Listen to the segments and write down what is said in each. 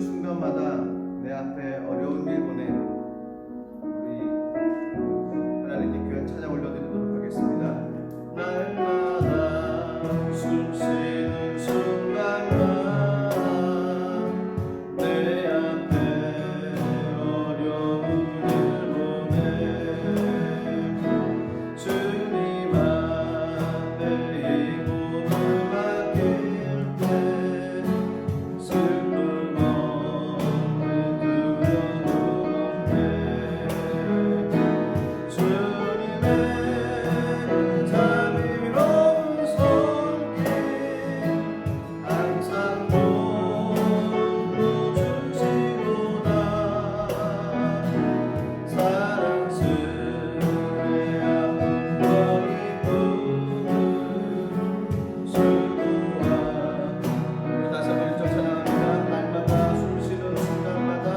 순간마다 내 앞에 어려운 일 보낸 우리 하나님께 귀한 찬양 올려드리도록 하겠습니다. 날마다 숨쉬는 순간마다 내 앞에 어려운 일 보내 주님한테 이 몸을 맡길 때 슬픔 없는 두려움 없네 주님의 자비로운 손길 항상 도와주시도다 사랑스레 아픔과 기쁨을 수고하 다시 한번 일절 찬양합니다. 날마다 숨쉬는 순간마다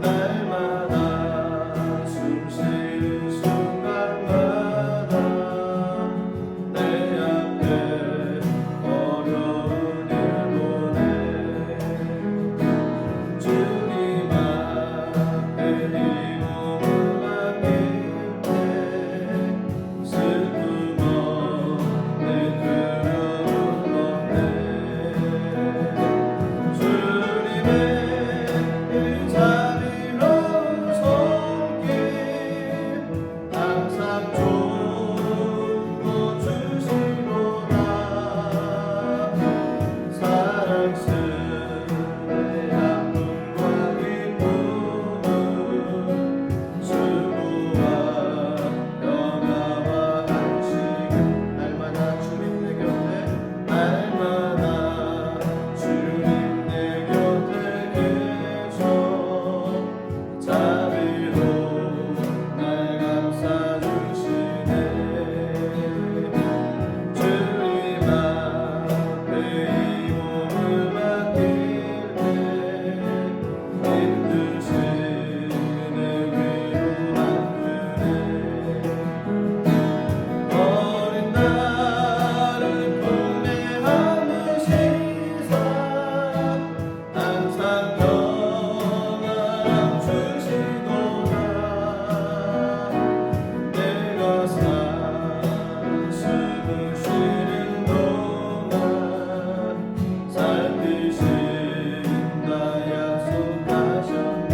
날마다 숨쉬는 순간마다 내 앞에 어려운 일 보내 주님 앞에 이 몸을 맡길 때 슬픔 없네 두려움 없네 주님의 이 자비로운 손길 항상 돕고주시도다 사랑스레 아픔과 기쁨을 수고와 영화와 안식을 날마다 주님 내 곁에 날마다 주님 내 곁에 계셔 자비로 날 감싸주시네 주님 앞에 이 몸을 맡길 때 힘드시는 위로 안드네 어린 나를 품에 안으시사 항상 평안 주시도다 내가 숨을 쉬는 동안 살피신다 약속하셨네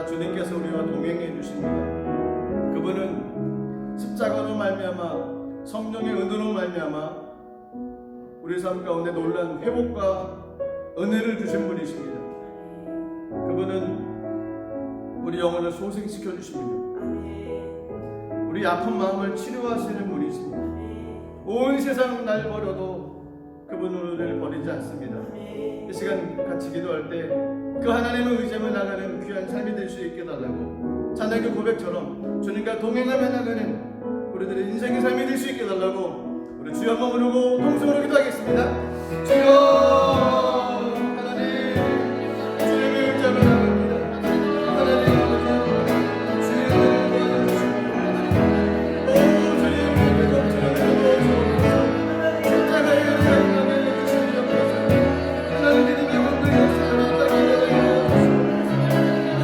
주님께서 우리와 동행해 주십니다. 그분은 십자가로 말미암아 성령의 은혜로 말미암아 우리 삶 가운데 놀라운 회복과 은혜를 주신 분이십니다. 그분은 우리 영혼을 소생시켜 주십니다. 우리 아픈 마음을 치료하시는 분이십니다. 온 세상 날 버려도 그분은 우리를 버리지 않습니다. 이 시간 같이 기도할 때 그 하나님을 의지하며 나가는 귀한 삶이 될 수 있게 달라고, 찬양의 고백처럼 주님과 동행하며 나가는 우리들의 인생의 삶이 될 수 있게 달라고 우리 주여 한번 부르고 동성으로 기도하겠습니다. 주여 하나님, 주님을 의지하며 나갑니다. 하나님 아버지, 주의 은혜를 도와주시고 오 주님 계속 주님을 십자가의 은혜를 나가게 해주시기 위해서 하나님의 영광을 역사를 따게 하여 주시고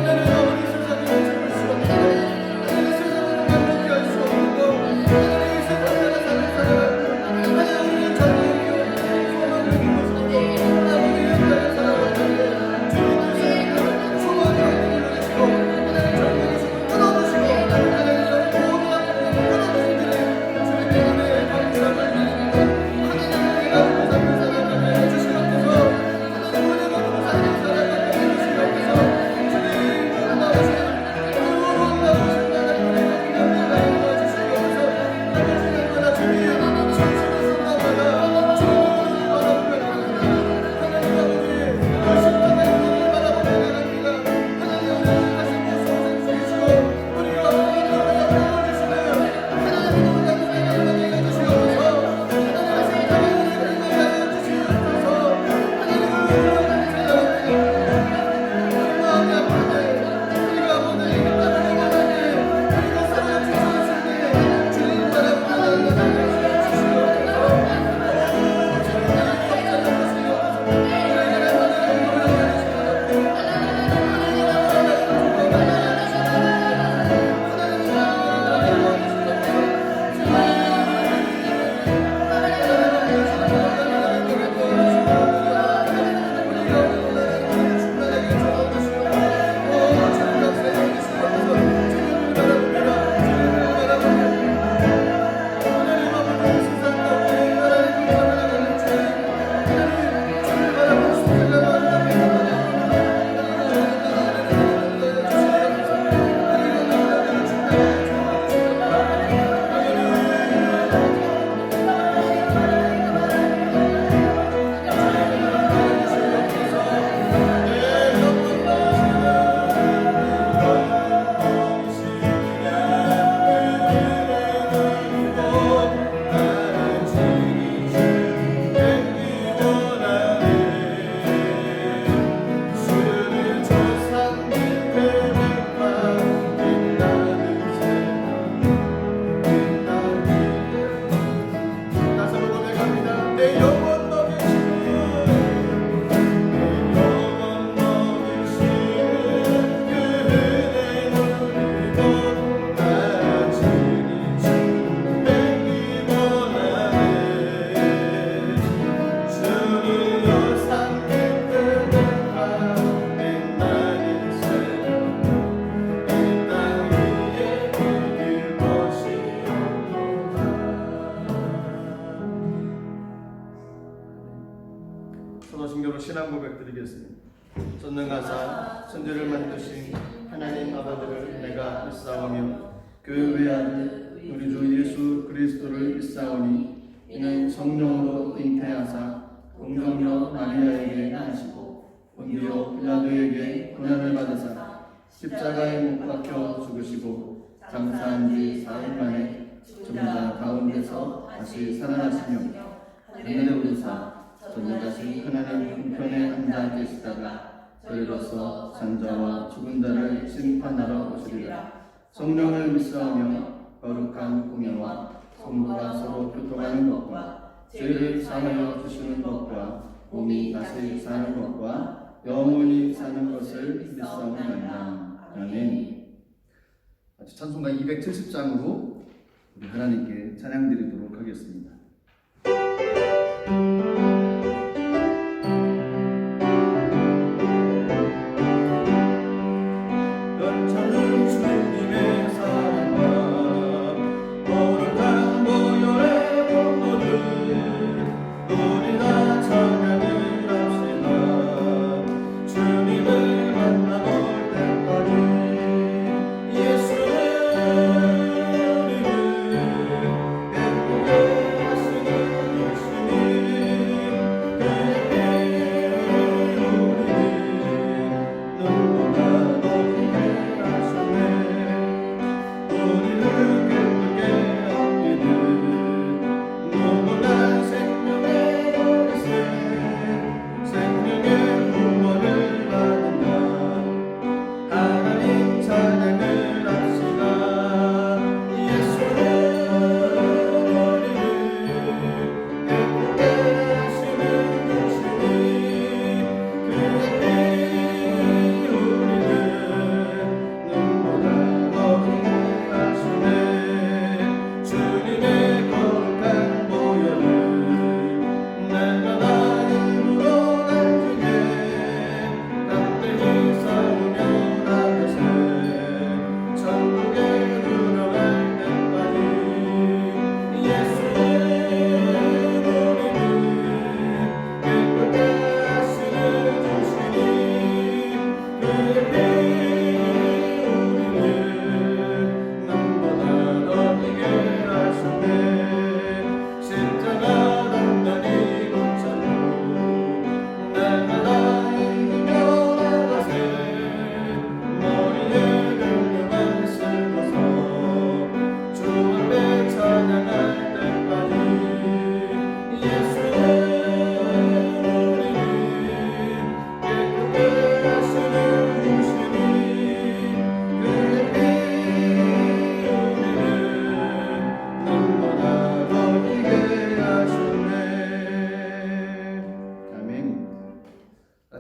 하나님 아버지 세상에 죽을 수 없는 것, 하나님 세상을 만족케 할 수 없는 것, 하나님 세상을 살아가고 하나님의 자녀이요 소망을 믿으시고 아버지의 나라를 살아가는데 주님께서 소망을 얻으시고 하나님 젊은 끊어주시고 하나님 모든 아픔을 끊어주시는 주님의 은혜에 감사함을 드립니다. 하나님의 가지고 삶을 살아가게 해주시옵소서. 하나님 은혜 가지고 삶을 살아가게 해주시옵소서. 주님 나오시는 나오신 하나님의 은혜를 도와주시옵소서. 아버지 날마다 주님 진실을 순간마다 주님을 바라보며 나갑니다. 하나님 아버지 그 십자가의 은혜를 바라보며 나갑니다. 하나님 은혜를 다시 소생시키시고 우리가 하나님을 도와주시며 하나님의 은혜를 나가게 해주시옵소서. 하나님의 십자가의 은혜를 나가게 해주시옵소서. 하나님을 마음이 아픈데 우리가 모든 힘을 다하는데 우리가 사랑을 주셨을 때 주님 바라보며 나가게 서도신교로 신앙 고백 드리겠습니다. 전능하사 천지를 만드신 하나님 아버지를 내가 믿사오며 그 외아들 우리 주 예수 그리스도를 믿사오니 이는 성령으로 잉태하사 동정녀 마리아에게 나시고 본디오 빌라도에게 고난을 받으사 십자가에 못 박혀 죽으시고 장사한 지 사흘 만에 죽은 자 가운데서 다시 살아나시며 하늘에 오르사 전능하신 하나님 우편에 앉아 계시다가 저희로서 산자와 죽은 자를 심판하러 오시리라. 성령을 믿사오며 거룩한 공예와 성도가 서로 교통하는 것과 죄를 사하여 주시는 것과 몸이 다시 사는 것과 영원히 사는 것을 믿사옵나이다. 아멘. 찬송가 270장으로 우리 하나님께 찬양드리도록 하겠습니다. 넘쳐는 주님의 사랑과 거룩한 보혈의 공로를 우리 다 찬양을 합시다. 주님을 만나볼 때까지 예수는 우리를 예쁘게 하시는 주님, 그의 우리를 눈보다 높게 하셨네. 우리를 기쁘게 하기를 노고난 생명의 열쇠, 생명의 구원을 받는다. 하나님 찬양을 합시다. 예수는 우리를 예쁘게 하시는 주님, 그의 우리를 눈보다 높게 하시네. 주님의 거룩한 보혈을 날마다 힘으로 간증해 담대히 싸우며 나가세. 천국에 들어갈 때까지 예수는 우리를 예쁘게 하시는 주시니, 그의 우리를 남보다 높게 하셨네. 십자가 단단히 붙잡고 날마다 이기며 나가세. 머리에 별명만 쓸고서 주 앞에 찬양할 때까지 예수는 우리를 예쁘게 하시는 주시니, 그의 우리를 눈보다 높게 하셨네. 아멘.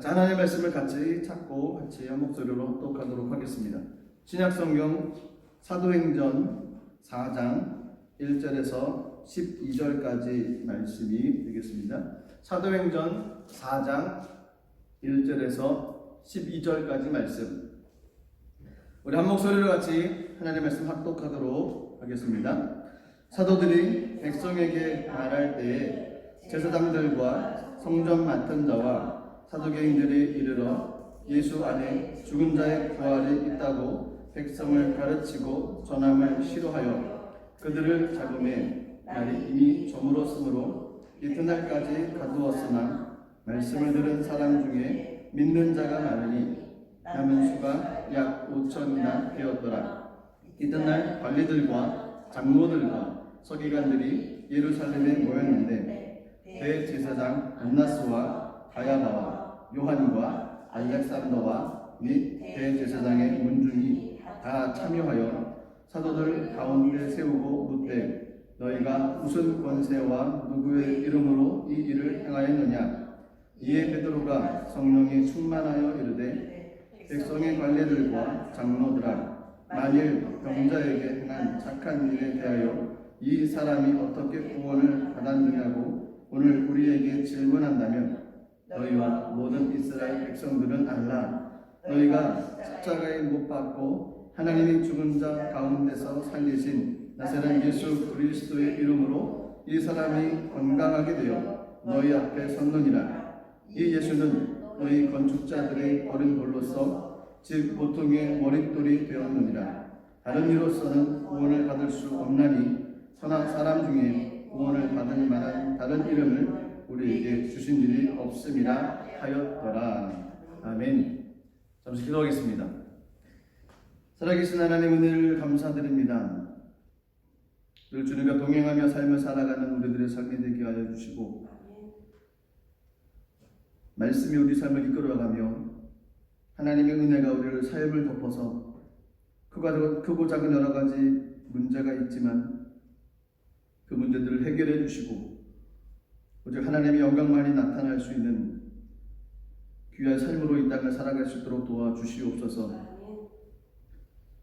자, 하나님의 말씀을 같이 찾고 같이 한 목소리로 합독하도록 하겠습니다. 신약성경 사도행전 4장 1절에서 12절까지 말씀이 되겠습니다. 사도행전 4장 1절에서 12절까지 말씀, 우리 한 목소리로 같이 하나님의 말씀 합독하도록 하겠습니다. 사도들이 백성에게 말할 때에 제사장들과 성전 맡은 자와 사두개인들이 이르러 예수 안에 죽은 자의 부활이 있다고 백성을 가르치고 전함을 시도하여 그들을 잡음에 날이 이미 저물었으므로 이튿날까지 가두었으나 말씀을 들은 사람 중에 믿는 자가 많으니 남은 수가 약 5천이나 되었더라. 이튿날 관리들과 장로들과 서기관들이 예루살렘에 모였는데 대제사장 안나스와 가야바와 요한과 알렉산더와 및 대제사장의 문중이 다 참여하여 사도들 가운데 세우고 묻되 너희가 무슨 권세와 누구의 이름으로 이 일을 행하였느냐. 이에 베드로가 성령이 충만하여 이르되 백성의 관리들과 장로들아, 만일 병자에게 행한 착한 일에 대하여 이 사람이 어떻게 구원을 받았느냐고 오늘 우리에게 질문한다면 너희와 모든 이스라엘 백성들은 알라. 너희가 십자가에 못 박고 하나님이 죽은 자 가운데서 살리신 나사렛 예수 그리스도의 이름으로 이 사람이 건강하게 되어 너희 앞에 섰느니라. 이 예수는 너희 건축자들의 버린 돌로서 즉 보통의 머릿돌이 되었느니라. 다른 이로서는 구원을 받을 수 없나니 선한 사람 중에 구원을 받을 만한 다른 이름을 우리에게 주신 일이 없음이라 하였더라. 아멘. 잠시 기도하겠습니다. 살아계신 하나님, 은혜를 감사드립니다. 늘 주님과 동행하며 삶을 살아가는 우리들의 삶이 되게 하여 주시고 말씀이 우리 삶을 이끌어가며 하나님의 은혜가 우리를 삶을 덮어서 크고 작은 여러 가지 문제가 있지만 그 문제들을 해결해 주시고 오직 하나님의 영광만이 나타날 수 있는 귀한 삶으로 이 땅을 살아갈 수 있도록 도와주시옵소서.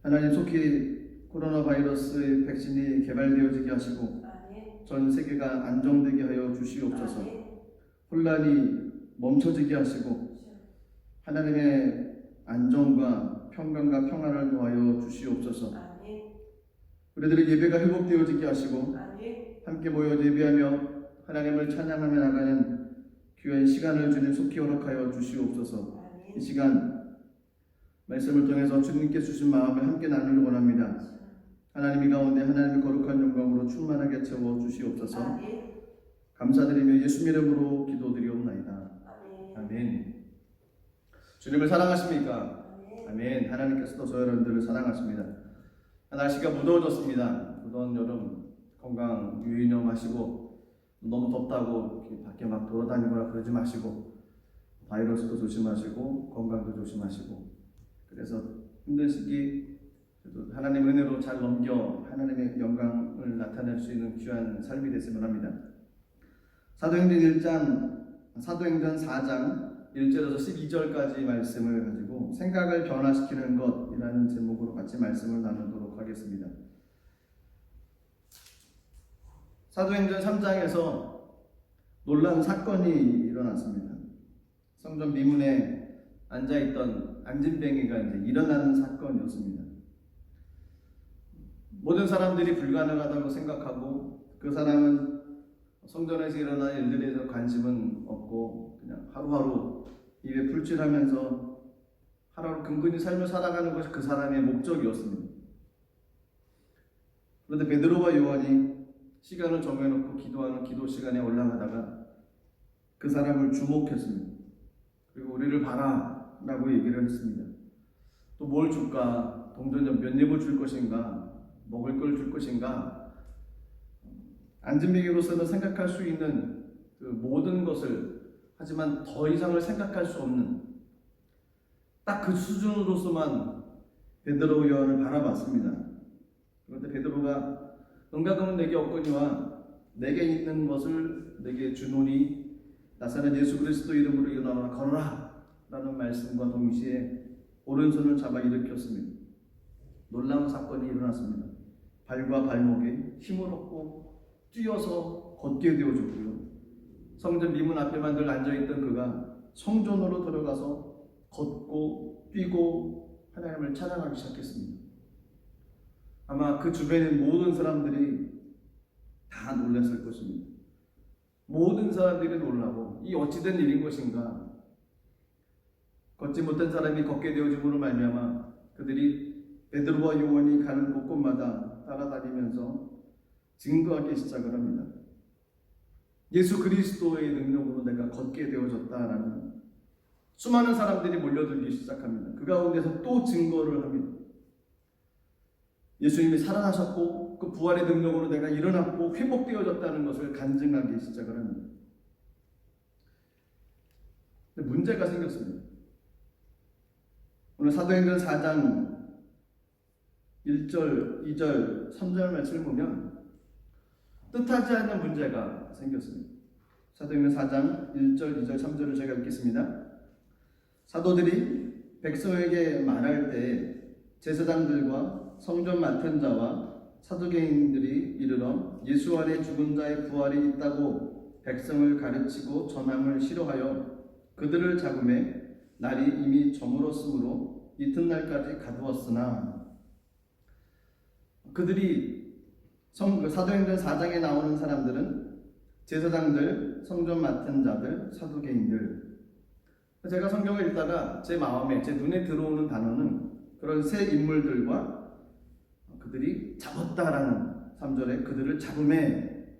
하나님, 속히 코로나 바이러스의 백신이 개발되어지게 하시고 전 세계가 안정되게 하여 주시옵소서. 혼란이 멈춰지게 하시고 하나님의 안정과 평강과 평안을 더하여 주시옵소서. 아멘. 우리들의 예배가 회복되어지게 하시고 아멘. 함께 모여 예배하며 하나님을 찬양하며 나가는 귀한 시간을 주님 속히 허락하여 주시옵소서. 아멘. 이 시간 말씀을 통해서 주님께 주신 마음을 함께 나누길 원합니다. 하나님 이 가운데 하나님의 거룩한 영광으로 충만하게 채워 주시옵소서. 아멘. 감사드리며 예수 이름으로 기도드리옵나이다. 아멘. 아멘. 주님을 사랑하십니까? 아멘. 아멘. 하나님께서도 저 여러분들을 사랑하십니다. 날씨가 무더워졌습니다. 무더운 여름 건강 유의념하시고 너무 덥다고 이렇게 밖에 막 돌아다니거나 그러지 마시고 바이러스도 조심하시고 건강도 조심하시고 그래서 힘든 시기 그래도 하나님 은혜로 잘 넘겨 하나님의 영광을 나타낼 수 있는 귀한 삶이 됐으면 합니다. 사도행전 4장 1절에서 12절까지 말씀을 가지고 생각을 변화시키는 것이라는 제목으로 같이 말씀을 나누도록 하겠습니다. 사도행전 3장에서 놀라운 사건이 일어났습니다. 성전 미문에 앉아있던 안진뱅이가 이제 일어나는 사건이었습니다. 모든 사람들이 불가능하다고 생각하고 그 사람은 성전에서 일어나는 일들에 대해서 관심은 없고 그냥 하루하루 입에 풀칠하면서 하루하루 근근히 삶을 살아가는 것이 그 사람의 목적이었습니다. 그런데 베드로와 요한이 시간을 정해놓고 기도하는 기도 시간에 올라가다가 그 사람을 주목했습니다. 그리고 우리를 봐라 라고 얘기를 했습니다. 또 뭘 줄까? 동전 몇 입을 줄 것인가? 먹을 걸 줄 것인가? 안진뱅이로서는 생각할 수 있는 그 모든 것을 하지만 더 이상을 생각할 수 없는 딱 그 수준으로서만 베드로 요한을 바라봤습니다. 그런데 베드로가 은가금은 내게 없거니와 내게 있는 것을 내게 주노니 나사렛 예수 그리스도 이름으로 일어나라 걸어라 라는 말씀과 동시에 오른손을 잡아 일으켰습니다. 놀라운 사건이 일어났습니다. 발과 발목에 힘을 얻고 뛰어서 걷게 되어졌고요. 성전 미문 앞에만 늘 앉아있던 그가 성전으로 들어가서 걷고 뛰고 하나님을 찬양하기 시작했습니다. 아마 그 주변에 모든 사람들이 다 놀랐을 것입니다. 모든 사람들이 놀라고 이 어찌된 일인 것인가? 걷지 못한 사람이 걷게 되어짐으로 말미암아 그들이 베드로와 요한이 가는 곳곳마다 따라다니면서 증거하기 시작을 합니다. 예수 그리스도의 능력으로 내가 걷게 되어졌다라는 수많은 사람들이 몰려들기 시작합니다. 그 가운데서 또 증거를 합니다. 예수님이 살아나셨고 그 부활의 능력으로 내가 일어났고 회복되어졌다는 것을 간증하기 시작을 합니다. 근데 문제가 생겼습니다. 오늘 사도행전 4장 1절, 2절, 3절 말씀을 보면 뜻하지 않는 문제가 생겼습니다. 사도행전 4장 1절, 2절, 3절을 제가 읽겠습니다. 사도들이 백성에게 말할 때 제사장들과 성전 맡은 자와 사두개인들이 이르러 예수 안에 죽은 자의 부활이 있다고 백성을 가르치고 전함을 싫어하여 그들을 잡음에 날이 이미 저물었으므로 이튿날까지 가두었으나 그들이 사도행전 4장에 나오는 사람들은 제사장들, 성전 맡은 자들, 사두개인들. 제가 성경을 읽다가 제 마음에 제 눈에 들어오는 단어는 그런 세 인물들과 그들이 잡았다라는 3절에 그들을 잡음에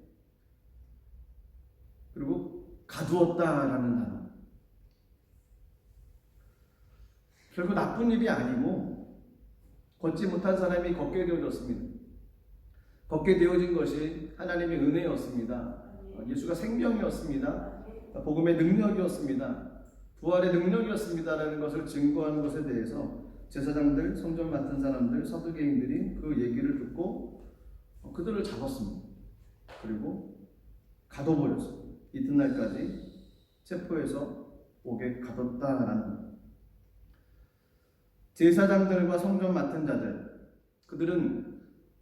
그리고 가두었다라는 단어. 결국 나쁜 일이 아니고 걷지 못한 사람이 걷게 되어졌습니다. 걷게 되어진 것이 하나님의 은혜였습니다. 예수가 생명이었습니다. 복음의 능력이었습니다. 부활의 능력이었습니다라는 것을 증거하는 것에 대해서 제사장들, 성전 맡은 사람들, 서두개인들이 그 얘기를 듣고 그들을 잡았습니다. 그리고 가둬버렸습니다. 이튿날까지 체포해서 옥에 가뒀다라는 제사장들과 성전 맡은 자들, 그들은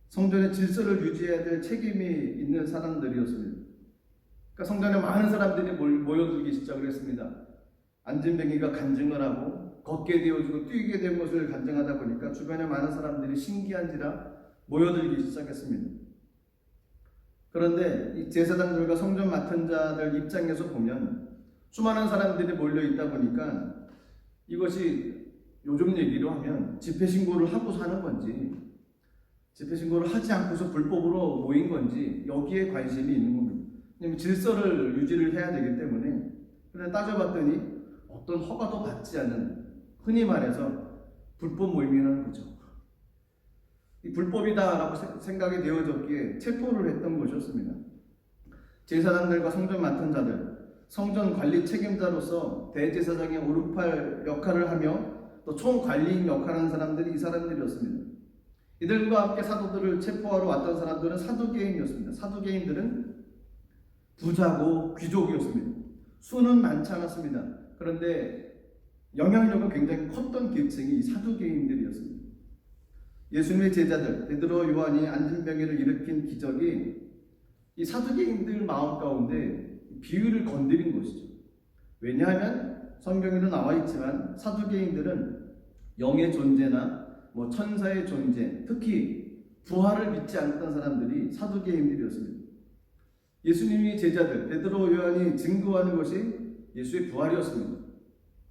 성전의 질서를 유지해야 될 책임이 있는 사람들이었습니다. 그러니까 성전에 많은 사람들이 모여들기 시작을 했습니다. 안진뱅이가 간증을 하고 걷게 되어지고 뛰게 된 것을 간증하다 보니까 주변에 많은 사람들이 신기한지라 모여들기 시작했습니다. 그런데 이 제사장들과 성전 맡은 자들 입장에서 보면 수많은 사람들이 몰려 있다 보니까 이것이 요즘 얘기로 하면 집회 신고를 하고 사는 건지 집회 신고를 하지 않고서 불법으로 모인 건지 여기에 관심이 있는 겁니다. 왜냐하면 질서를 유지를 해야 되기 때문에. 그런데 따져봤더니 어떤 허가도 받지 않은, 흔히 말해서 불법 모임이라는 거죠. 이 불법이다라고 생각이 되어졌기에 체포를 했던 것이었습니다. 제사장들과 성전 맡은 자들, 성전 관리 책임자로서 대제사장의 오른팔 역할을 하며 또 총관리인 역할을 하는 사람들이 이 사람들이었습니다. 이들과 함께 사도들을 체포하러 왔던 사람들은 사두개인이었습니다. 사두개인들은 부자고 귀족이었습니다. 수는 많지 않았습니다. 그런데 영향력은 굉장히 컸던 계층이 사두개인들이었습니다. 예수님의 제자들 베드로, 요한이 안진병이를 일으킨 기적이 이 사두개인들 마음 가운데 비유를 건드린 것이죠. 왜냐하면 성경에도 나와 있지만 사두개인들은 영의 존재나 천사의 존재, 특히 부활을 믿지 않던 사람들이 사두개인들이었습니다. 예수님이 제자들 베드로, 요한이 증거하는 것이 예수의 부활이었습니다.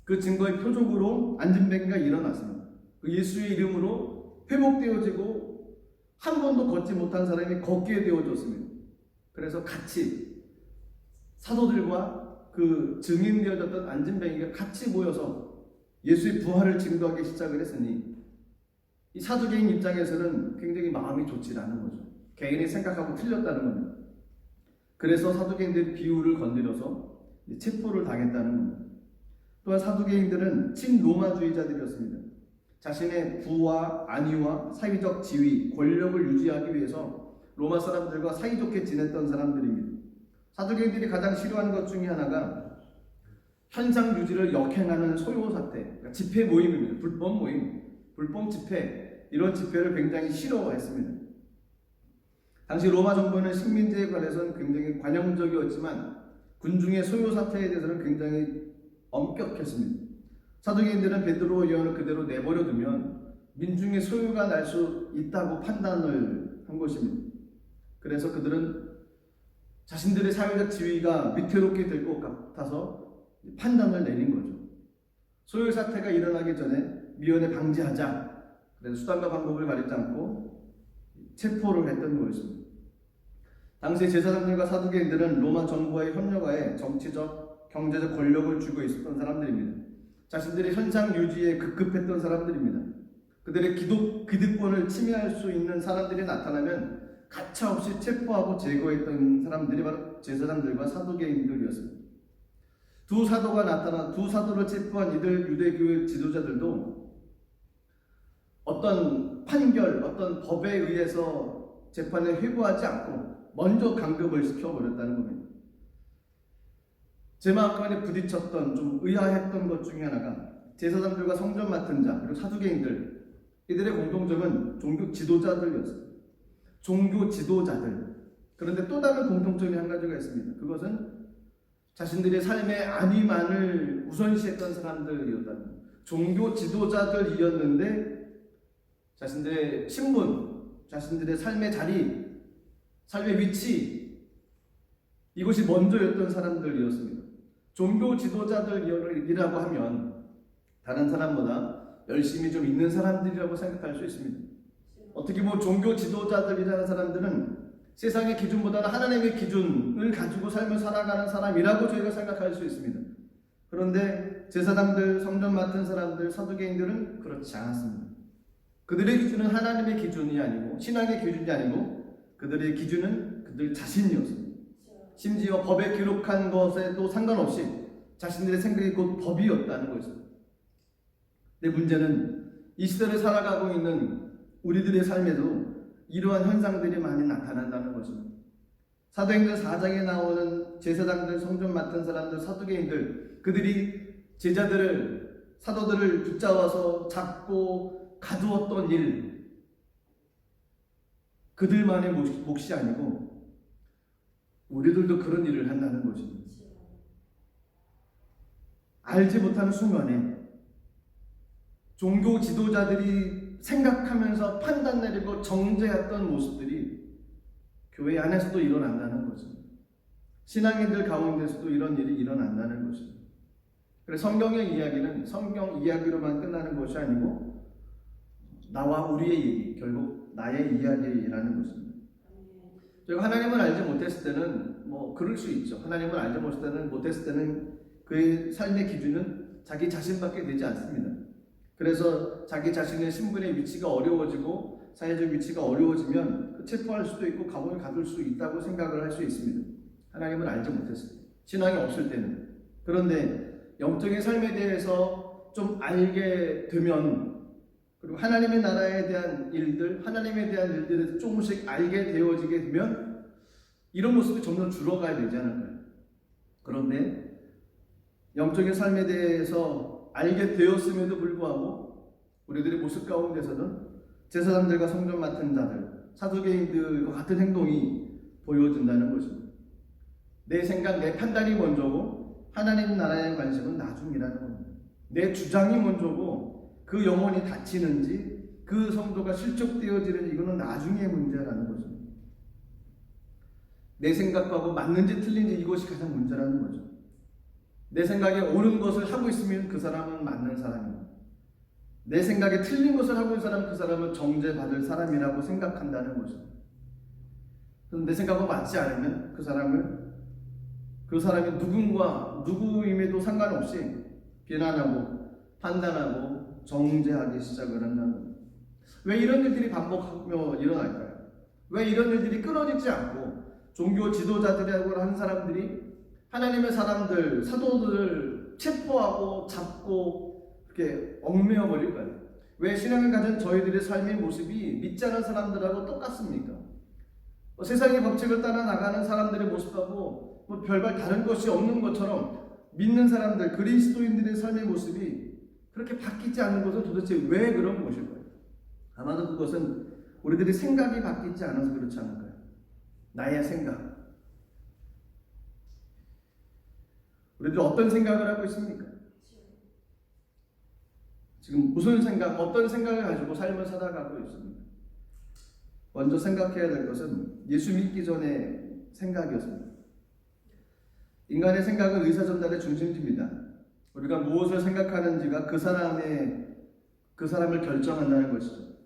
그 증거의 표적으로 안진병이가 일어났습니다. 그 예수의 이름으로 회복되어지고 한 번도 걷지 못한 사람이 걷게 되어졌습니다. 그래서 같이 사도들과 그 증인되어졌던 안진병이가 같이 모여서 예수의 부활을 증거하기 시작을 했으니 이 사두개인 입장에서는 굉장히 마음이 좋지 않은 거죠. 개인이 생각하고 틀렸다는 겁니다. 그래서 사두개인들의 비유를 건드려서 체포를 당했다는 겁니다. 또한 사두개인들은 친로마주의자들이었습니다. 자신의 부와 안위와 사회적 지위, 권력을 유지하기 위해서 로마 사람들과 사이좋게 지냈던 사람들입니다. 사두개인들이 가장 싫어하는 것 중에 하나가 현상 유지를 역행하는 소요 사태, 그러니까 집회 모임입니다. 불법 모임, 불법 집회, 이런 집회를 굉장히 싫어했습니다. 당시 로마 정부는 식민지에 관해서는 굉장히 관용적이었지만 군중의 소요 사태에 대해서는 굉장히 엄격했습니다. 사두개인들은 베드로, 요한을 그대로 내버려두면 민중의 소요가 날 수 있다고 판단을 한 것입니다. 그래서 그들은 자신들의 사회적 지위가 위태롭게 될 것 같아서 판단을 내린 거죠. 소요 사태가 일어나기 전에 미연에 방지하자. 그래서 수단과 방법을 가리지 않고 체포를 했던 것입니다. 당시 제사장들과 사두개인들은 로마 정부와의 협력하에 정치적, 경제적 권력을 쥐고 있었던 사람들입니다. 자신들의 현상 유지에 급급했던 사람들입니다. 그들의 기득권을 침해할 수 있는 사람들이 나타나면 가차없이 체포하고 제거했던 사람들이 바로 제사장들과 사두개인들이었습니다. 두 사도를 체포한 이들 유대교의 지도자들도 어떤 판결, 어떤 법에 의해서 재판에 회부하지 않고 먼저 강격을 시켜버렸다는 겁니다. 제 마음간에 부딪혔던, 좀 의아했던 것 중에 하나가 제사장들과 성전 맡은 자, 그리고 사두개인들, 이들의 공통점은 종교 지도자들이었습니다. 종교 지도자들. 그런데 또 다른 공통점이 한 가지가 있습니다. 그것은 자신들의 삶의 안위만을 우선시했던 사람들이었다는 거예요. 종교 지도자들이었는데 자신들의 신분, 자신들의 삶의 자리, 삶의 위치, 이것이 먼저였던 사람들이었습니다. 종교 지도자들이라고 하면 다른 사람보다 열심히 좀 있는 사람들이라고 생각할 수 있습니다. 어떻게 보면 종교 지도자들이라는 사람들은 세상의 기준보다는 하나님의 기준을 가지고 삶을 살아가는 사람이라고 저희가 생각할 수 있습니다. 그런데 제사장들, 성전 맡은 사람들, 사두개인들은 그렇지 않았습니다. 그들의 기준은 하나님의 기준이 아니고 신앙의 기준이 아니고 그들의 기준은 그들 자신이었습니다. 심지어 법에 기록한 것에도 상관없이 자신들의 생각이 곧 법이었다는 것입니다. 근데 문제는 이 시대를 살아가고 있는 우리들의 삶에도 이러한 현상들이 많이 나타난다는 것입니다. 사도행전 4장에 나오는 제사장들, 성전 맡은 사람들, 사두개인들, 그들이 제자들을, 사도들을 붙잡아서 잡고 가두었던 일, 그들만의 몫이 아니고 우리들도 그런 일을 한다는 것입니다. 알지 못하는 순간에 종교 지도자들이 생각하면서 판단 내리고 정죄했던 모습들이 교회 안에서도 일어난다는 거죠. 신앙인들 가운데서도 이런 일이 일어난다는 거죠. 그래서 성경의 이야기는 성경 이야기로만 끝나는 것이 아니고 나와 우리의 얘기, 결국 나의 이야기라는 것입니다. 저희가 하나님을 알지 못했을 때는 뭐 그럴 수 있죠. 하나님을 알지 못했을 때는 그의 삶의 기준은 자기 자신밖에 되지 않습니다. 그래서 자기 자신의 신분의 위치가 어려워지고 사회적 위치가 어려워지면 체포할 수도 있고 감옥에 가둘 수 있다고 생각을 할 수 있습니다. 하나님을 알지 못했을 때, 신앙이 없을 때는. 그런데 영적인 삶에 대해서 좀 알게 되면, 그리고 하나님의 나라에 대한 일들, 하나님에 대한 일들을 조금씩 알게 되어지게 되면 이런 모습이 점점 줄어가야 되지 않을까요? 그런데 영적인 삶에 대해서 알게 되었음에도 불구하고 우리들의 모습 가운데서는 제사장들과 성전 맡은 자들, 사두개인들과 같은 행동이 보여진다는 것입니다. 내 생각, 내 판단이 먼저고 하나님 나라의 관심은 나중이라는 겁니다. 내 주장이 먼저고 그 영혼이 다치는지 그 성도가 실족되어지는지 이거는 나중의 문제라는 거죠. 내 생각하고 맞는지 틀린지 이것이 가장 문제라는 거죠. 내 생각에 옳은 것을 하고 있으면 그 사람은 맞는 사람입니다. 내 생각에 틀린 것을 하고 있는 사람은 그 사람은 정죄받을 사람이라고 생각한다는 거죠. 내 생각과 맞지 않으면 그 사람이 누구임에도 상관없이 비난하고 판단하고 정죄하기 시작을 한다는 겁니다. 왜 이런 일들이 반복하며 일어날까요? 왜 이런 일들이 끊어지지 않고 종교 지도자들이라고 하는 사람들이 하나님의 사람들, 사도들을 체포하고 잡고 이렇게 얽매어 버릴까요? 왜 신앙을 가진 저희들의 삶의 모습이 믿지 않은 사람들하고 똑같습니까? 세상의 법칙을 따라 나가는 사람들의 모습하고 별반 다른 것이 없는 것처럼 믿는 사람들, 그리스도인들의 삶의 모습이 그렇게 바뀌지 않는 것은 도대체 왜 그런 것일까요? 아마도 그것은 우리들의 생각이 바뀌지 않아서 그렇지 않을까요? 나의 생각. 우리들 어떤 생각을 하고 있습니까? 지금 무슨 생각, 어떤 생각을 가지고 삶을 살아가고 있습니까? 먼저 생각해야 될 것은 예수 믿기 전의 생각이었습니다. 인간의 생각은 의사전달의 중심지입니다. 우리가 무엇을 생각하는지가 그 사람을 결정한다는 것이죠.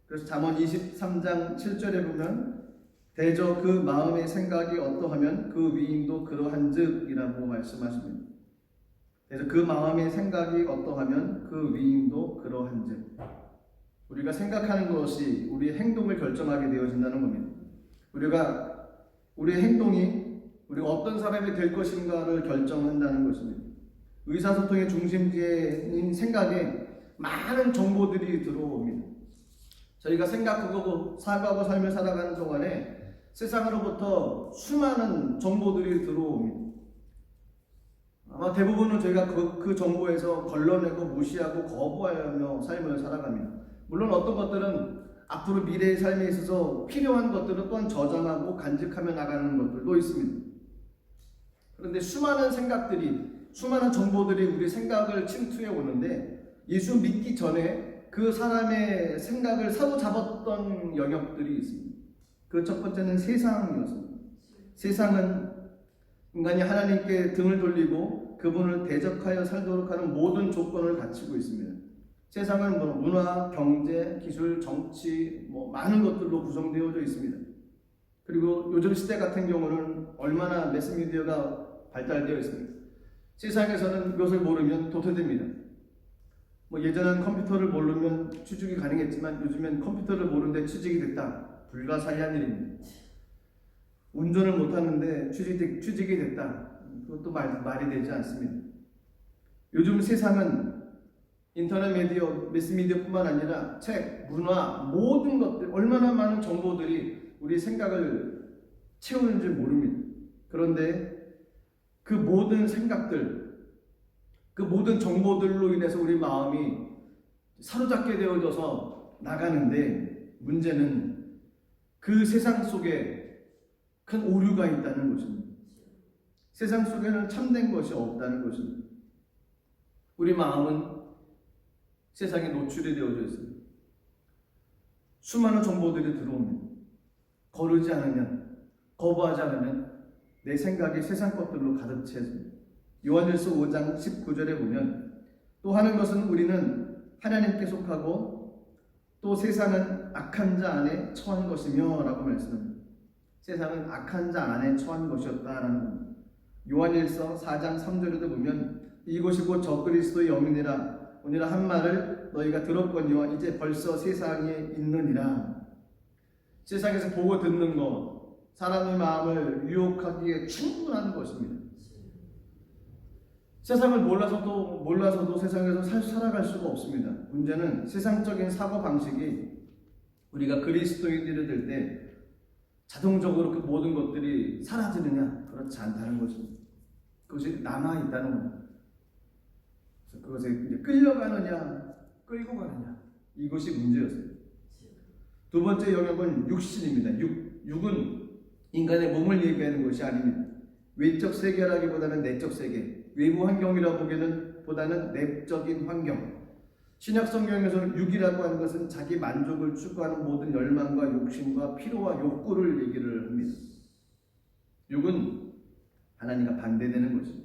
그래서 잠언 23장 7절에 보면 대저 그 마음의 생각이 어떠하면 그 위임도 그러한즉이라고 말씀하십니다. 그래서 그 마음의 생각이 어떠하면 그 위임도 그러한즉. 우리가 생각하는 것이 우리의 행동을 결정하게 되어진다는 겁니다. 우리의 행동이 우리가 어떤 사람이 될 것인가를 결정한다는 것입니다. 의사소통의 중심지인 생각에 많은 정보들이 들어옵니다. 저희가 생각하고 사고하고 삶을 살아가는 동안에 세상으로부터 수많은 정보들이 들어옵니다. 아마 대부분은 저희가 그 정보에서 걸러내고 무시하고 거부하며 삶을 살아갑니다. 물론 어떤 것들은 앞으로 미래의 삶에 있어서 필요한 것들은 또한 저장하고 간직하며 나가는 것들도 있습니다. 그런데 수많은 정보들이 우리 생각을 침투해 오는데 예수 믿기 전에 그 사람의 생각을 사로잡았던 영역들이 있습니다. 그 첫 번째는 세상이었습니다. 세상은 인간이 하나님께 등을 돌리고 그분을 대적하여 살도록 하는 모든 조건을 갖추고 있습니다. 세상은 문화, 경제, 기술, 정치 많은 것들로 구성되어져 있습니다. 그리고 요즘 시대 같은 경우는 얼마나 매스미디어가 발달되어 있습니다. 세상에서는 이것을 모르면 도태됩니다. 예전엔 컴퓨터를 모르면 취직이 가능했지만 요즘엔 컴퓨터를 모르는데 취직이 됐다. 불가사의한 일입니다. 운전을 못하는데 취직이 됐다. 그것도 말이 되지 않습니다. 요즘 세상은 인터넷 매스미디어뿐만 아니라 책, 문화, 모든 것들, 얼마나 많은 정보들이 우리 생각을 채우는지 모릅니다. 그런데 그 모든 생각들, 그 모든 정보들로 인해서 우리 마음이 사로잡게 되어져서 나가는데 문제는 그 세상 속에 큰 오류가 있다는 것입니다. 세상 속에는 참된 것이 없다는 것입니다. 우리 마음은 세상에 노출이 되어져 있습니다. 수많은 정보들이 들어옵니다. 거르지 않으면, 거부하지 않으면 내 생각이 세상 것들로 가득 채집니다. 요한일서 5장 19절에 보면 또 하는 것은 우리는 하나님께 속하고 또 세상은 악한 자 안에 처한 것이며 라고 말씀합니다. 세상은 악한 자 안에 처한 것이었다라는 겁니다. 요한일서 4장 3절에도 보면 이곳이 곧 적그리스도의 영이니라 오니라 한 말을 너희가 들었거니와 이제 벌써 세상에 있느니라. 세상에서 보고 듣는 것, 사람의 마음을 유혹하기에 충분한 것입니다. 세상을 몰라서도 세상에서 살아갈 수가 없습니다. 문제는 세상적인 사고방식이 우리가 그리스도인들이 될 때 자동적으로 그 모든 것들이 사라지느냐? 그렇지 않다는 것입니다. 그것이 남아있다는 겁니다. 그것에 이제 끌려가느냐, 끌고 가느냐, 이것이 문제였어요. 두 번째 영역은 육신입니다. 육은 인간의 몸을 얘기하는 것이 아닙니다. 외적 세계라기보다는 내적 세계, 외부 환경이라고 보기에는 보다는 내적인 환경. 신약 성경에서는 육이라고 하는 것은 자기 만족을 추구하는 모든 열망과 욕심과 필요와 욕구를 얘기를 합니다. 육은 하나님과 반대되는 것입니다.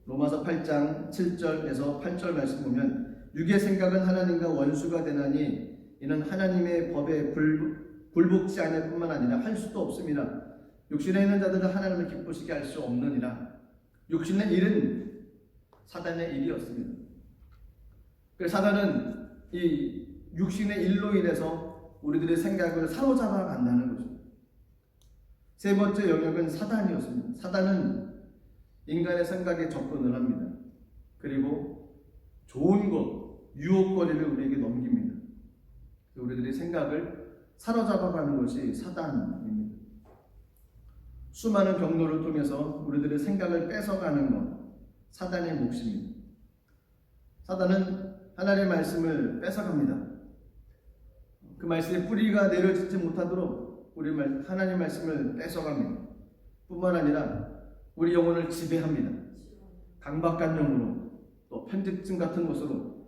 로마서 8장 7절에서 8절 말씀 보면 육의 생각은 하나님과 원수가 되나니 이는 하나님의 법에 굴복지 않을 뿐만 아니라 할 수도 없습니다. 육신에 있는 자들은 하나님을 기쁘시게 할 수 없느니라. 육신의 일은 사단의 일이었습니다. 그래서 사단은 이 육신의 일로 인해서 우리들의 생각을 사로잡아 간다는 것입니다. 세 번째 영역은 사단이었습니다. 사단은 인간의 생각에 접근을 합니다. 그리고 좋은 것, 유혹거리를 우리에게 넘깁니다. 우리들의 생각을 사로잡아가는 것이 사단입니다. 수많은 경로를 통해서 우리들의 생각을 뺏어가는 것, 사단의 몫입니다. 사단은 하나님의 말씀을 뺏어갑니다. 그 말씀의 뿌리가 내려지지 못하도록 하나님의 말씀을 뺏어갑니다. 뿐만 아니라 우리 영혼을 지배합니다. 강박관념으로 또 편집증 같은 것으로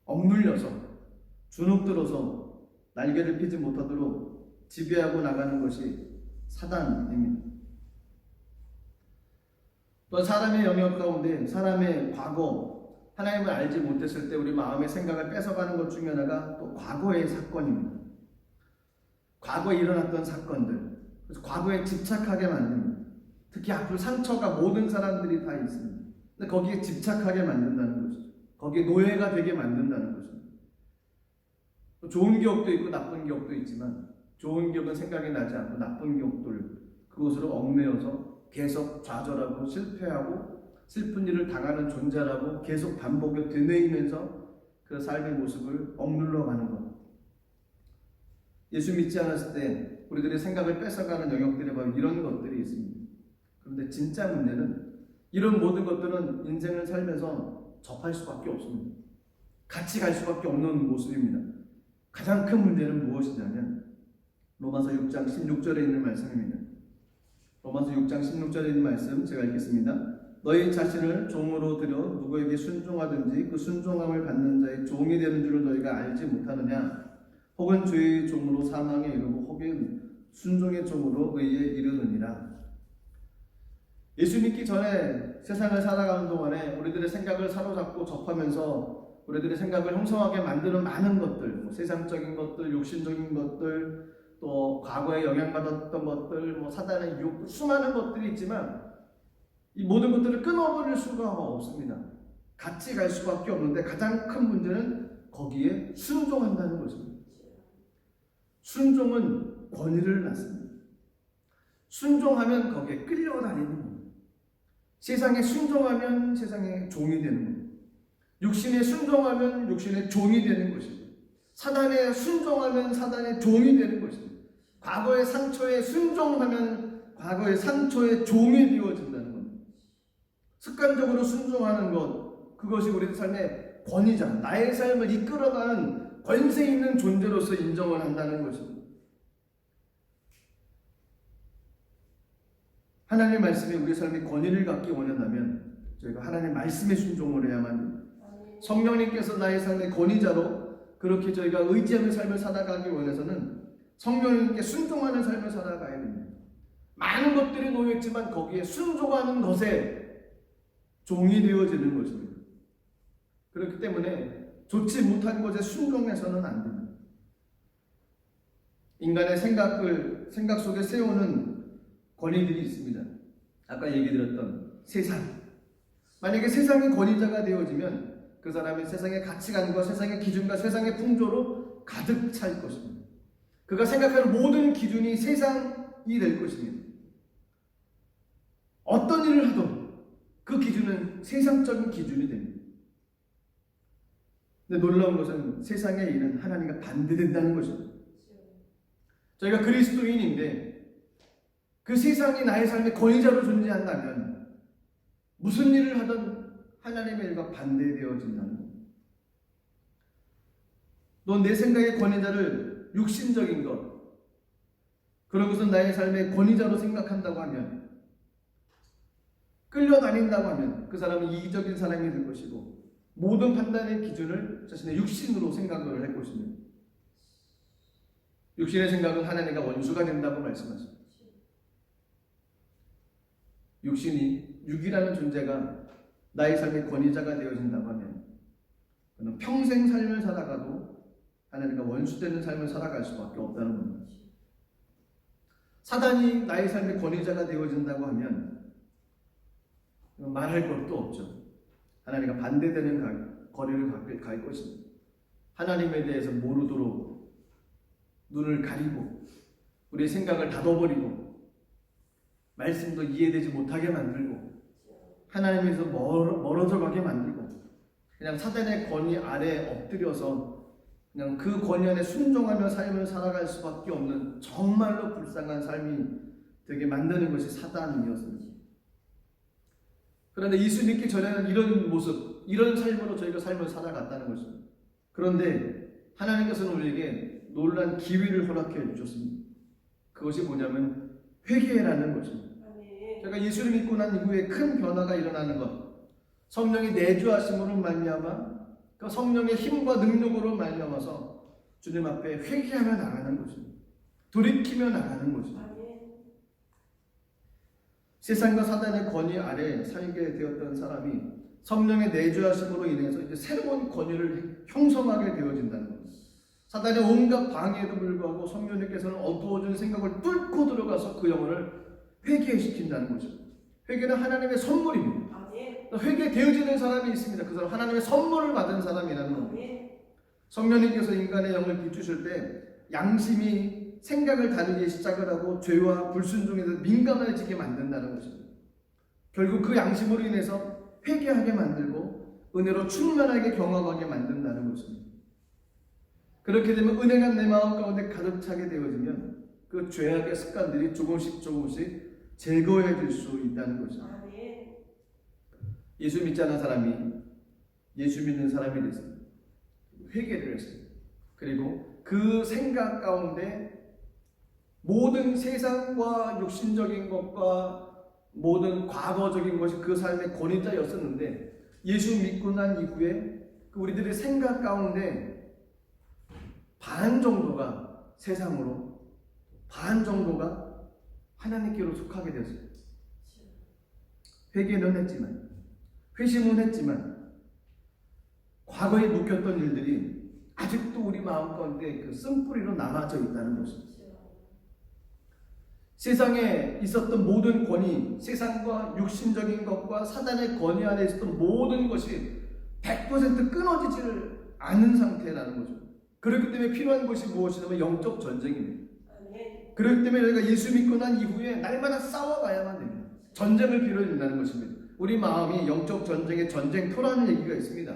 억눌려서 주눅들어서 날개를 피지 못하도록 지배하고 나가는 것이 사단입니다. 또 사람의 영역 가운데 사람의 과거, 하나님을 알지 못했을 때 우리 마음의 생각을 뺏어가는 것 중에 하나가 또 과거의 사건입니다. 과거에 일어났던 사건들, 그래서 과거에 집착하게 만듭니다. 특히 앞으로 상처가 모든 사람들이 다 있습니다. 근데 거기에 집착하게 만든다는 것이죠. 거기에 노예가 되게 만든다는 것입니다. 좋은 기억도 있고 나쁜 기억도 있지만 좋은 기억은 생각이 나지 않고 나쁜 기억들 그것으로 얽매여서 계속 좌절하고 실패하고 슬픈 일을 당하는 존재라고 계속 반복에 되뇌이면서 그 삶의 모습을 억눌러가는 것. 예수 믿지 않았을 때 우리들의 생각을 뺏어가는 영역들에 바로 이런 것들이 있습니다. 그런데 진짜 문제는 이런 모든 것들은 인생을 살면서 접할 수밖에 없습니다. 같이 갈 수밖에 없는 모습입니다. 가장 큰 문제는 무엇이냐면 로마서 6장 16절에 있는 말씀입니다. 로마서 6장 16절에 있는 말씀 제가 읽겠습니다. 너희 자신을 종으로 들여 누구에게 순종하든지 그 순종함을 받는 자의 종이 되는 줄을 너희가 알지 못하느냐? 혹은 죄의 종으로 사망에 이르고 혹은 순종의 종으로 의에 이르느니라. 예수 믿기 전에 세상을 살아가는 동안에 우리들의 생각을 사로잡고 접하면서 우리들의 생각을 형성하게 만드는 많은 것들, 세상적인 것들, 욕심적인 것들, 또 과거에 영향받았던 것들, 사단의 유혹, 수많은 것들이 있지만 이 모든 것들을 끊어버릴 수가 없습니다. 같이 갈 수밖에 없는데 가장 큰 문제는 거기에 순종한다는 것입니다. 순종은 권위를 낳습니다. 순종하면 거기에 끌려다니는 겁니다. 세상에 순종하면 세상의 종이 되는 겁니다. 육신에 순종하면 육신의 종이 되는 것입니다. 사단에 순종하면 사단의 종이 되는 것입니다. 과거의 상처에 순종하면 과거의 상처의 종이 되어진다는 겁니다. 습관적으로 순종하는 것, 그것이 우리 삶의 권위자, 나의 삶을 이끌어가는 권세 있는 존재로서 인정을 한다는 것입니다. 하나님의 말씀이 우리 삶의 권위를 갖기 원한다면 저희가 하나님의 말씀에 순종을 해야만 됩니다. 성령님께서 나의 삶의 권위자로 그렇게 저희가 의지하는 삶을 살아가기 원해서는 성령님께 순종하는 삶을 살아가야 됩니다. 많은 것들이 놓여있지만 거기에 순종하는 것에 종이 되어지는 것입니다. 그렇기 때문에 좋지 못한 것에 순종해서는 안 됩니다. 인간의 생각 속에 세우는 권위들이 있습니다. 아까 얘기 드렸던 세상. 만약에 세상의 권위자가 되어지면 그 사람은 세상의 가치관과 세상의 기준과 세상의 풍조로 가득 찰 것입니다. 그가 생각하는 모든 기준이 세상이 될 것입니다. 어떤 일을 하든 그 기준은 세상적인 기준이 됩니다. 근데 놀라운 것은 세상의 일은 하나님과 반대된다는 것입니다. 저희가 그리스도인인데 그 세상이 나의 삶의 권위자로 존재한다면 무슨 일을 하든 하나님의 일과 반대되어진다는 겁니다. 넌 내 생각의 권위자를 육신적인 것, 그런 것은 나의 삶의 권위자로 생각한다고 하면, 끌려다닌다고 하면 그 사람은 이기적인 사람이 될 것이고 모든 판단의 기준을 자신의 육신으로 생각을 할 것입니다. 육신의 생각은 하나님과 원수가 된다고 말씀하십니다. 육이라는 존재가 나의 삶의 권위자가 되어진다고 하면 그는 평생 삶을 살아가도 하나님과 원수되는 삶을 살아갈 수밖에 없다는 겁니다. 사단이 나의 삶의 권위자가 되어진다고 하면 말할 것도 없죠. 하나님과 반대되는 거리를 갈 것입니다. 하나님에 대해서 모르도록 눈을 가리고 우리의 생각을 닫아버리고 말씀도 이해되지 못하게 만들고 하나님에서 멀어져 가게 만들고 그냥 사단의 권위 아래 엎드려서 그냥 그 권위 안에 순종하며 삶을 살아갈 수밖에 없는 정말로 불쌍한 삶이 되게 만드는 것이 사단이었습니다. 그런데 예수 믿기 전에는 이런 모습, 이런 삶으로 저희가 삶을 살아갔다는 것입니다. 그런데 하나님께서는 우리에게 놀라운 기회를 허락해 주셨습니다. 그것이 뭐냐면 회개라는 것입니다. 제가 예수를 믿고 난 이후에 큰 변화가 일어나는 것, 성령의 내주하심으로 말미암아 그 성령의 힘과 능력으로 말미암아서 주님 앞에 회개하며 나가는 것입니다. 돌이키며 나가는 것입니다. 세상과 사단의 권위 아래 살게 되었던 사람이 성령의 내주하심으로 인해서 이제 새로운 권위를 형성하게 되어진다는 겁니다. 사단의 온갖 방해에도 불구하고 성령님께서는 어두워진 생각을 뚫고 들어가서 그 영혼을 회개시킨다는 거죠. 회개는 하나님의 선물입니다. 회개되어지는 사람이 있습니다. 그 사람 하나님의 선물을 받은 사람이라는 겁니다. 성령님께서 인간의 영을 비추실 때 양심이 생각을 다르게 시작을 하고 죄와 불순종에 대해서 민감해지게 만든다는 것입니다. 결국 그 양심으로 인해서 회개하게 만들고 은혜로 충만하게 경험하게 만든다는 것입니다. 그렇게 되면 은혜가 내 마음 가운데 가득 차게 되어지면 그 죄악의 습관들이 조금씩 제거해질 수 있다는 것입니다. 예수 믿지 않은 사람이 예수 믿는 사람이 됐습니다. 회개를 했습니다. 그리고 그 생각 가운데 모든 세상과 육신적인 것과 모든 과거적인 것이 그 삶의 권위자였었는데 예수 믿고 난 이후에 우리들의 생각 가운데 반 정도가 세상으로, 반 정도가 하나님께로 속하게 되었습니다. 회개는 했지만, 회심은 했지만 과거에 묵혔던 일들이 아직도 우리 마음 가운데 그 쓴뿌리로 남아져 있다는 것입니다. 세상에 있었던 모든 권위, 세상과 육신적인 것과 사단의 권위 안에 있었던 모든 것이 100% 끊어지지를 않은 상태라는 거죠. 그렇기 때문에 필요한 것이 무엇이냐면 영적 전쟁입니다. 그렇기 때문에 저희가 예수 믿고 난 이후에 날마다 싸워가야만 됩니다. 전쟁을 필요해진다는 것입니다. 우리 마음이 영적 전쟁의 전쟁터라는 얘기가 있습니다.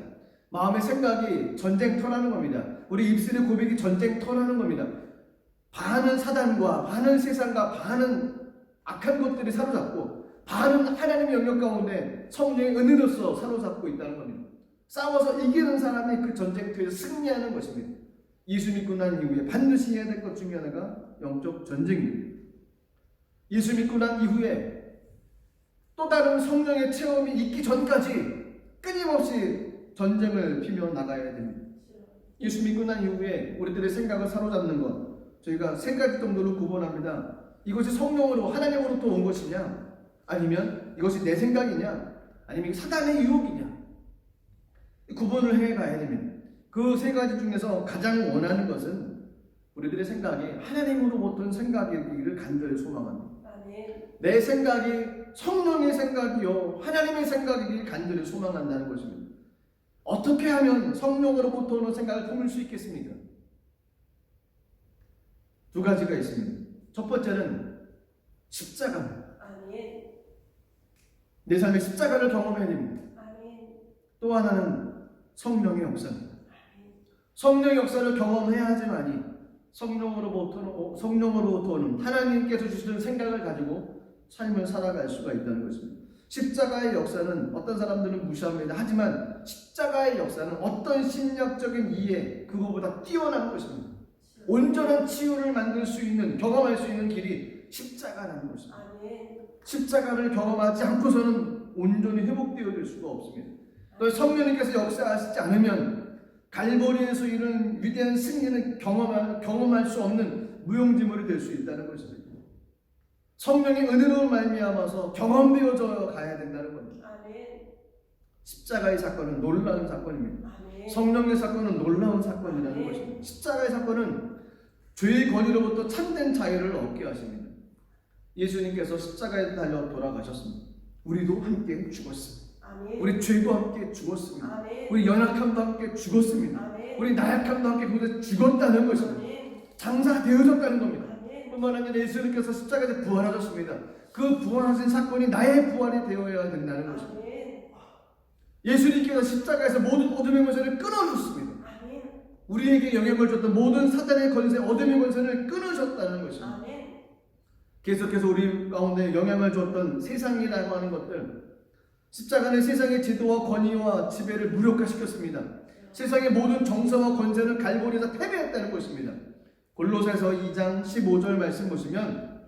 마음의 생각이 전쟁터라는 겁니다. 우리 입술의 고백이 전쟁터라는 겁니다. 반은 사단과 반은 세상과 반은 악한 것들이 사로잡고 반은 하나님의 영역 가운데 성령의 은혜로서 사로잡고 있다는 겁니다. 싸워서 이기는 사람이 그 전쟁터에서 승리하는 것입니다. 예수 믿고 난 이후에 반드시 해야 될 것 중에 하나가 영적 전쟁입니다. 예수 믿고 난 이후에 또 다른 성령의 체험이 있기 전까지 끊임없이 전쟁을 피며 나가야 됩니다. 예수 믿고 난 이후에 우리들의 생각을 사로잡는 것, 저희가 세 가지 정도로 구분합니다. 이것이 성령으로 하나님으로부터 온 것이냐, 아니면 이것이 내 생각이냐, 아니면 사단의 유혹이냐, 구분을 해가야 됩니다. 그 세 가지 중에서 가장 원하는 것은 우리들의 생각이 하나님으로부터 온 생각이기를 간절히 소망합니다. 내 생각이 성령의 생각이요 하나님의 생각이길 간절히 소망한다는 것입니다. 어떻게 하면 성령으로부터 오는 생각을 품을 수 있겠습니까? 두 가지가 있습니다. 첫 번째는 십자가입니다. 내 삶의 십자가를 경험해야 됩니다. 또 하나는 성령의 역사입니다. 성령의 역사를 경험해야 하지만이 성령으로부터 오는 하나님께서 주시는 생각을 가지고 삶을 살아갈 수가 있다는 것입니다. 십자가의 역사는 어떤 사람들은 무시합니다. 하지만 십자가의 역사는 어떤 심리학적인 이해 그거보다 뛰어난 것입니다. 온전한 치유를 만들 수 있는, 경험할 수 있는 길이 십자가라는 것입니다. 십자가를 경험하지 않고서는 온전히 회복되어질 수가 없습니다. 또 성령님께서 역사하시지 않으면 갈보리에서 이룬 위대한 승리는 경험할 수 없는 무용지물이 될 수 있다는 것입니다. 성령의 은혜로 말미암아서 경험되어져 가야 된다는 겁니다. 십자가의 사건은 놀라운 사건입니다. 성령의 사건은 놀라운 사건이라는 것입니다. 십자가의 사건은 죄의 권위로부터 참된 자유를 얻게 하십니다. 예수님께서 십자가에 달려 돌아가셨습니다. 우리도 함께 죽었습니다. 우리 죄도 함께 죽었습니다. 우리 연약함도 함께 죽었습니다. 우리 나약함도 함께 그곳에 죽었다는 것입니다. 장사되어졌다는 겁니다. 뿐만 아니라 예수님께서 십자가에서 부활하셨습니다. 그 부활하신 사건이 나의 부활이 되어야 된다는 것입니다. 예수님께서 십자가에서 모든 어둠의 권세를 끊어줬습니다. 우리에게 영향을 줬던 모든 사단의 권세, 어둠의 권세를 끊으셨다는 것입니다. 계속해서 우리 가운데 영향을 줬던 세상이라고 하는 것들, 십자가는 세상의 제도와 권위와 지배를 무력화시켰습니다. 세상의 모든 정서와 권세는 갈보리에서 패배했다는 것입니다. 골로새서 2장 15절 말씀 보시면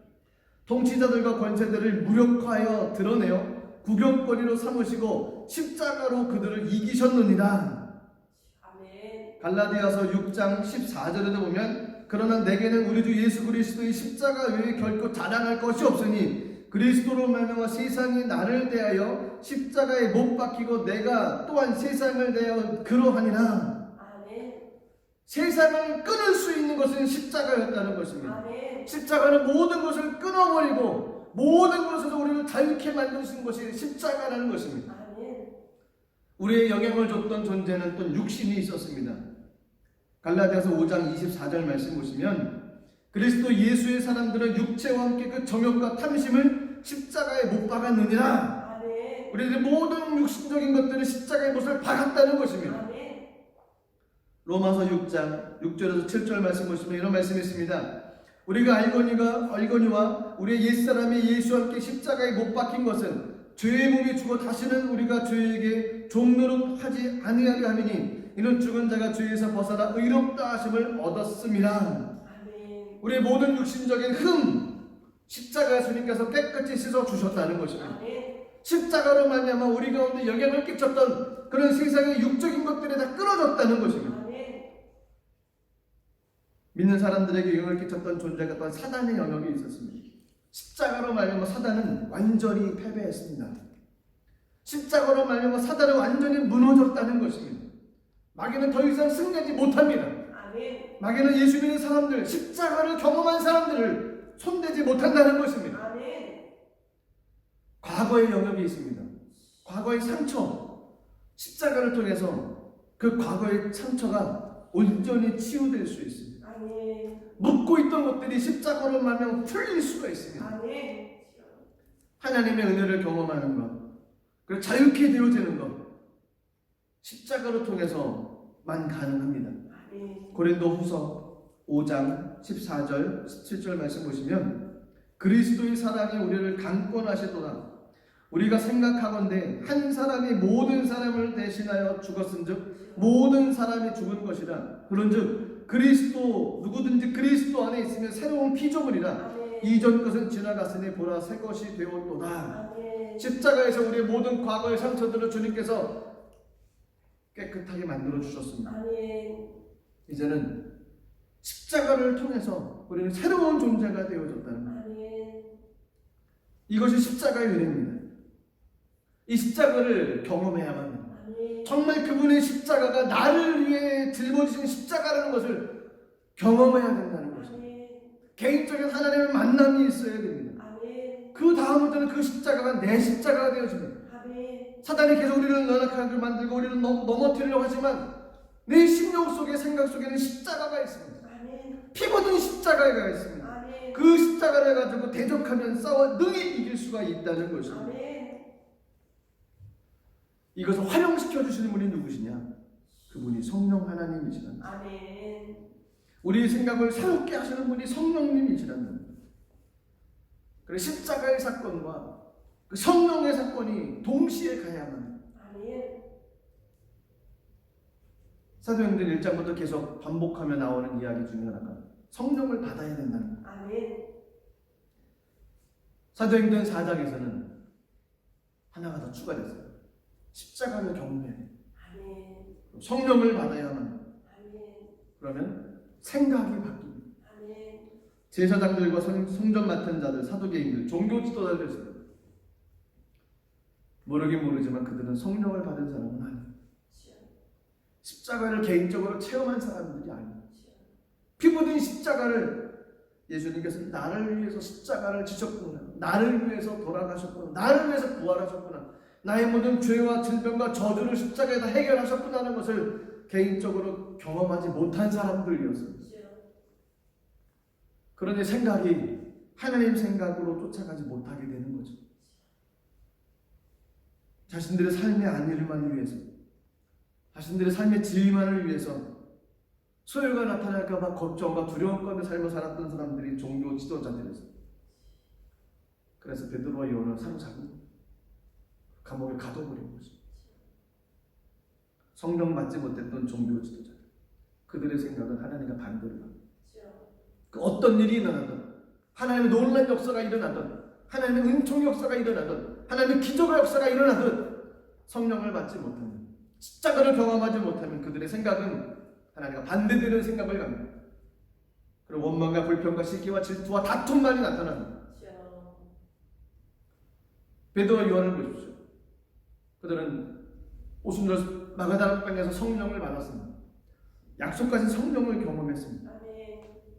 통치자들과 권세들을 무력화하여 드러내어 구경거리로 삼으시고 십자가로 그들을 이기셨느니라. 갈라디아서 6장 14절에도 보면 그러나 내게는 우리 주 예수 그리스도의 십자가 외에 결코 자랑할 것이 없으니 그리스도로 말미암아 세상이 나를 대하여 십자가에 못 박히고 내가 또한 세상을 대하여 그러하니라. 세상을 끊을 수 있는 것은 십자가였다는 것입니다. 십자가는 모든 것을 끊어버리고 모든 것에서 우리를 자유케 만드신 것이 십자가라는 것입니다. 우리의 영향을 줬던 존재는 또 육신이 있었습니다. 갈라디아서 5장 24절 말씀 보시면 그리스도 예수의 사람들은 육체와 함께 그 정욕과 탐심을 십자가에 못 박았느니라. 우리들의 모든 육신적인 것들은 십자가의 못을 박았다는 것입니다. 로마서 6장 6절에서 7절 말씀 보시면 이런 말씀이 있습니다. 우리가 알거니와 우리의 옛사람이 예수와 함께 십자가에 못 박힌 것은 죄의 몸이 죽어 다시는 우리가 죄에게 종노릇 하지 아니하려 함이니 이는 죽은 자가 죄에서 벗어나 의롭다 하심을 얻었음이라. 우리의 모든 육신적인 십자가 주님께서 깨끗이 씻어 주셨다는 것입니다. 십자가로 말미암아 우리 가운데 영향을 끼쳤던 그런 세상의 육적인 것들이 다 끊어졌다는 것입니다. 믿는 사람들에게 영향을 끼쳤던 존재가 또한 사단의 영역이 있었습니다. 십자가로 말미암아 사단은 완전히 패배했습니다. 십자가로 말미암아 사단은 완전히 무너졌다는 것입니다. 마귀는 더 이상 승리하지 못합니다. 마귀는 예수 믿는 사람들, 십자가를 경험한 사람들을 손대지 못한다는 것입니다. 과거의 영역이 있습니다. 과거의 상처, 십자가를 통해서 그 과거의 상처가 온전히 치유될 수 있습니다. 묻고 있던 것들이 십자가로 말하면 풀릴 수가 있습니다. 하나님의 은혜를 경험하는 것, 그리고 자유케 되어지는 것, 십자가로 통해서만 가능합니다. 고린도후서 5장 14절 17절 말씀 보시면 그리스도의 사랑이 우리를 강권하시도다. 우리가 생각하건대 한 사람이 모든 사람을 대신하여 죽었은즉 모든 사람이 죽은 것이라. 그런즉 누구든지 그리스도 안에 있으면 새로운 피조물이라. 이전 것은 지나갔으니 보라 새 것이 되었도다. 십자가에서 우리의 모든 과거의 상처들을 주님께서 깨끗하게 만들어 주셨습니다. 아멘. 이제는 십자가를 통해서 우리는 새로운 존재가 되어졌다는 것. 아멘. 이것이 십자가의 은혜입니다. 이 십자가를 경험해야만 합니다. 아멘. 정말 그분의 십자가가 나를 위해 짊어지신 십자가라는 것을 경험해야 된다는 것입니다. 아멘. 개인적인 하나님의 만남이 있어야 됩니다. 아멘. 그 다음부터는 그 십자가가 내 십자가가 되어집니다. 아멘. 사단이 계속 우리를 연약하게 만들고 우리를 넘어뜨리려고 하지만 내 심령 속에 생각 속에는 십자가가 있습니다. 아멘. 피 묻은 십자가가 있습니다. 아멘. 그 십자가를 가지고 대적하면 싸워 능히 이길 수가 있다는 것입니다. 아멘. 이것을 활용시켜 주시는 분이 누구시냐? 그분이 성령 하나님이시라는 거예요. 아멘. 우리 생각을 새롭게 하시는 분이 성령님이시라는 거예요. 그래서 십자가의 사건과 그 성령의 사건이 동시에 가야만. 아멘. 사도행전 1장부터 계속 반복하며 나오는 이야기 중에 하나가 성령을 받아야 된다는 거예요. 아멘. 사도행전 4장에서는 하나가 더 추가됐어요. 십자가를 경험해야 돼요. 아멘. 성령을 받아야만. 아멘. 그러면 생각이 바뀝니다. 아멘. 제사장들과 성전 맡은 자들, 사도계인들, 종교 지도자들 모르긴 모르지만 그들은 성령을 받은 사람은 아니에요. 십자가를 개인적으로 체험한 사람들이 아니에요. 피 묻은 십자가를 예수님께서 나를 위해서 십자가를 지셨구나, 나를 위해서 돌아가셨구나, 나를 위해서 부활하셨구나, 나의 모든 죄와 질병과 저주를 십자가에다 해결하셨구나 하는 것을 개인적으로 경험하지 못한 사람들이었습니다. 그러니 생각이 하나님 생각으로 쫓아가지 못하게 되는 거죠. 자신들의 삶의 안위를 위해서, 자신들의 삶의 지위만을 위해서 소유가 나타날까 봐 걱정과 두려움 가운데 삶을 살았던 사람들이 종교 지도자들이었습니다. 그래서 베드로와 요한을 사로잡고 감옥에 가둬버린 거죠. 성령 받지 못했던 종교 지도자들, 그들의 생각은 하나님과 반대로 합니다. 그 어떤 일이 일어나든, 하나님의 놀라운 역사가 일어나든, 하나님의 은총 역사가 일어나든, 하나님의 기적의 역사가 일어나든 성령을 받지 못하면, 십자가를 경험하지 못하면 그들의 생각은 하나님과 반대되는 생각을 갖습니다. 그리고 원망과 불평과 시기와 질투와 다툼만이 나타납니다. 베드로와 요한을 보십시오. 그들은 오순절 마가다라 땅에서 성령을 받았습니다. 약속하신 성령을 경험했습니다.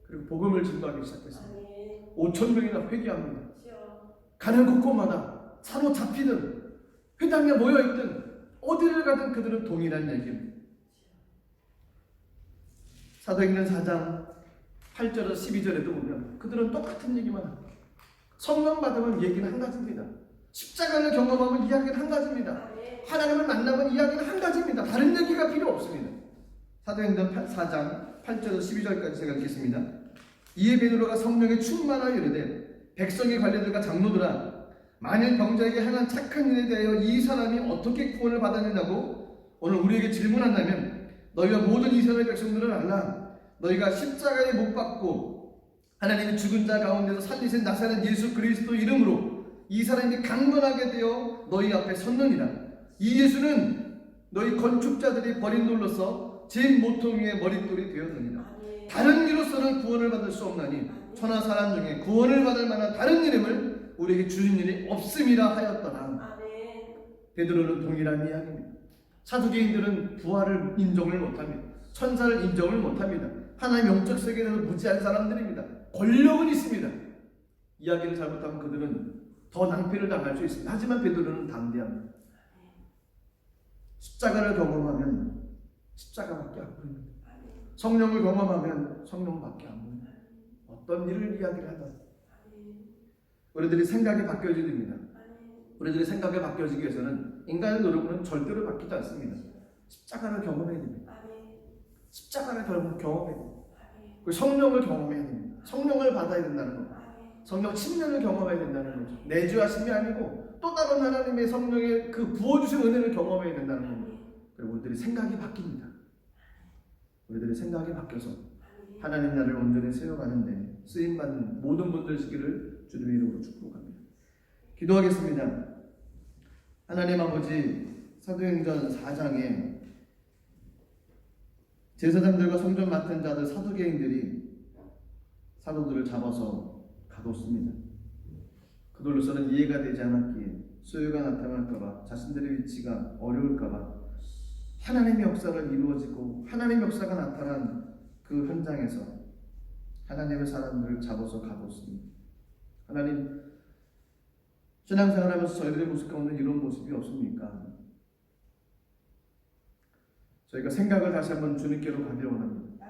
그리고 복음을 증거하기 시작했습니다. 5,000명이나 회개합니다. 가는 곳곳마다 사로잡히든 회당에 모여있든 어디를 가든 그들은 동일한 얘기입니다. 사도행전 4장 8절에서 12절에도 보면 그들은 똑같은 얘기만 합니다. 성령 받으면 얘기는 한 가지입니다. 십자가를 경험하면 이야기는 한 가지입니다. 하나님을 만나면 이야기는 한 가지입니다. 다른 얘기가 필요 없습니다. 사도행전 4장 8절에서 12절까지 제가 읽겠습니다. 이에 베드로가 성령에 충만하여 이르되 백성의 관리들과 장로들아, 만일 병자에게 행한 착한 일에 대하여 이 사람이 어떻게 구원을 받았느냐고 오늘 우리에게 질문한다면 너희와 모든 이스라엘 백성들은 알라. 너희가 십자가에 못 박고 하나님이 죽은 자 가운데서 살리신 나사렛 예수 그리스도 이름으로 이 사람이 강건하게 되어 너희 앞에 섰느니라. 이 예수는 너희 건축자들이 버린 돌로서 진 모퉁 위에 머릿돌이 되었느니라. 다른 이로서는 구원을 받을 수 없나니 천하 사람 중에 구원을 받을 만한 다른 이름을 우리에게 주신 일이 없음이라 하였더라. 베드로는 동일한 이야기입니다. 사두개인들은 부활을 인정을 못합니다. 천사를 인정을 못합니다. 하나님 영적 세계에 대해서 무지한 사람들입니다. 권력은 있습니다. 이야기를 잘못하면 그들은 더 낭패를 당할 수 있습니다. 하지만 베드로는 담대합니다. 십자가를 경험하면 십자가밖에 안 보입니다. 성령을 경험하면 성령밖에 안 보입니다. 어떤 일을 이야기를 하든 우리들이 생각이 바뀌어야 됩니다. 우리들의 생각이 바뀌어지기 위해서는 인간의 노력은 절대로 바뀌지 않습니다. 십자가를 경험해야 됩니다. 십자가를 경험해야 됩니다. 그리고 성령을 경험해야 됩니다. 성령을 받아야 된다는 겁니다. 성령 침례를 경험해야 된다는 거죠. 내주하심이 아니고 또 다른 하나님의 성령의 그 부어주신 은혜를 경험해야 된다는 겁니다. 그리고 우리들의 생각이 바뀝니다. 우리들의 생각이 바뀌어서 하나님 나라를 온전히 세워가는데 쓰임받는 모든 분들 시기를 주님의 이름으로 축복합니다. 기도하겠습니다. 하나님 아버지, 사도행전 4장에 제사장들과 성전 맡은 자들 사두개인들이 사도들을 잡아서 가뒀습니다. 그들로서는 이해가 되지 않았기에 소요가 나타날까봐, 자신들의 위치가 어려울까봐 하나님의 역사가 이루어지고 하나님의 역사가 나타난 그 현장에서 하나님의 사람들을 잡아서 가뒀습니다. 하나님, 신앙생활하면서 저희들의 모습 가운데 이런 모습이 없습니까? 저희가 생각을 다시 한번 주님께로 가길 원합니다.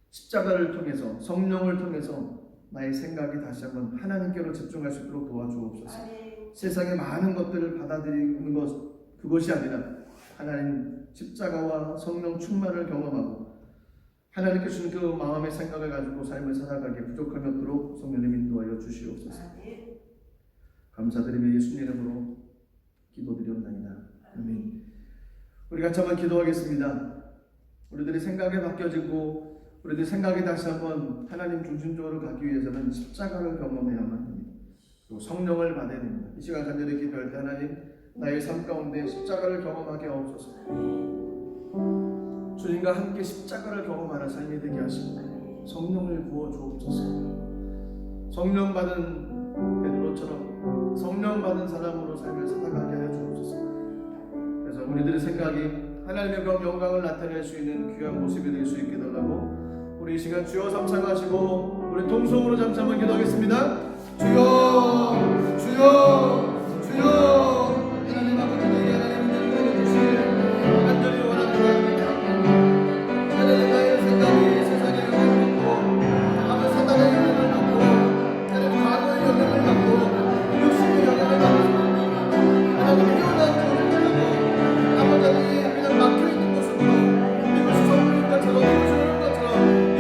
십자가를 통해서, 성령을 통해서 나의 생각이 다시 한번 하나님께로 집중할 수 있도록 도와주옵소서. 세상의 많은 것들을 받아들이는 것, 그것이 아니라 하나님 십자가와 성령 충만을 경험하고 하나님께 주신 그 마음의 생각을 가지고 삶을 살아가기에 부족함이 없도록 성령님 인도하여 주시옵소서. 감사드리며 예수님 이름으로 기도드리옵나이다. 아멘. 우리 같이 한번 기도하겠습니다. 우리들의 생각이 바뀌어지고 우리들의 생각이 다시 한번 하나님 중심적으로 가기 위해서는 십자가를 경험해야만 합니다. 그리고 성령을 받아야 됩니다. 이 시간 간절히 기도할 때 하나님, 나의 삶 가운데 십자가를 경험하게 하옵소서. 주님과 함께 십자가를 경험하는 삶이 되게 하시고 성령을 부어 주옵소서. 성령 받은 베드로처럼 성령 받은 사람으로 삶을 살아가게 하여 주옵소서. 그래서 우리들의 생각이 하나님의 영광을 나타낼 수 있는 귀한 모습이 될 수 있게 달라고 우리 이 시간 주여 삼창하시고 우리 동성으로 잠시 한번 기도하겠습니다. 주여, 주여, 주여. 하나님 아버지에게 하나님을 내려주실 간절히 원합니다. 하나님, 나의 생각이 세상의 영향을 받고 아마 사단의 영향을 받고 하나님 과거의 영향을 받고 육신의 영향을 받고 하나님 피어난 교훈을 하고 아버지 그냥 막혀있는 모습으로 이것이 전부인 것처럼 이것이 옳은 것처럼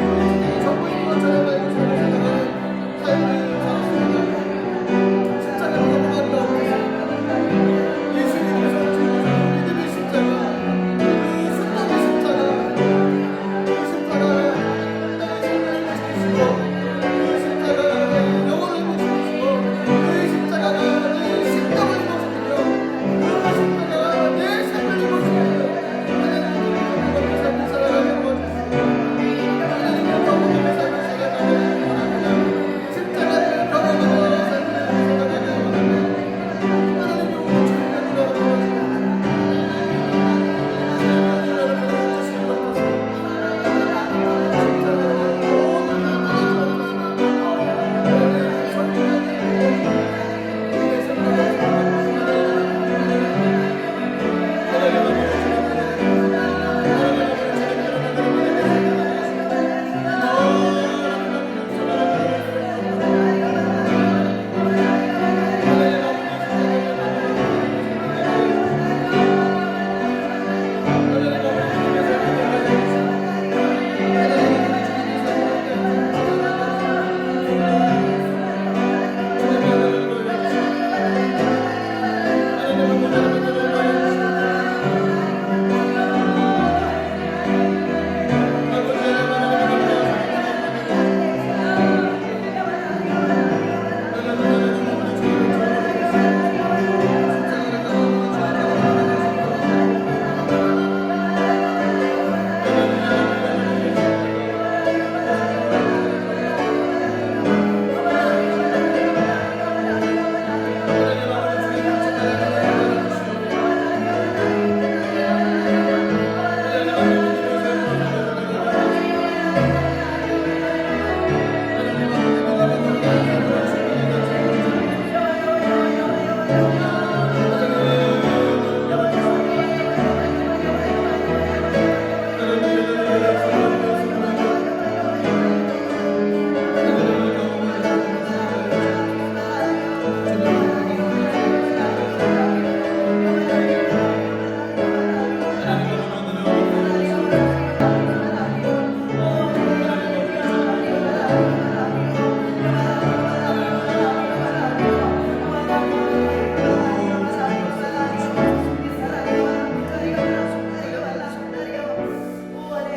이것이 전부인 것처럼 알고 살아가는 삶을 살았습니다. 십자가를 넘어간다. 예수님께서 주신 믿음의 십자가, 그 순종의 십자가, 그 십자가 나의 삶을 지키시고 그 십자가 나의 영혼을 지키시고 그 십자가가 내 심령을 지키시며 그 십자가가 내 삶을 지키시며 하나님의 삶을 살아가는 것, 하나님의 경험의 삶을 살아가는 원합니다. 십자가를 경험하는 삶을 살아가는 원합니다. 하나님의 오늘 주님의 기도를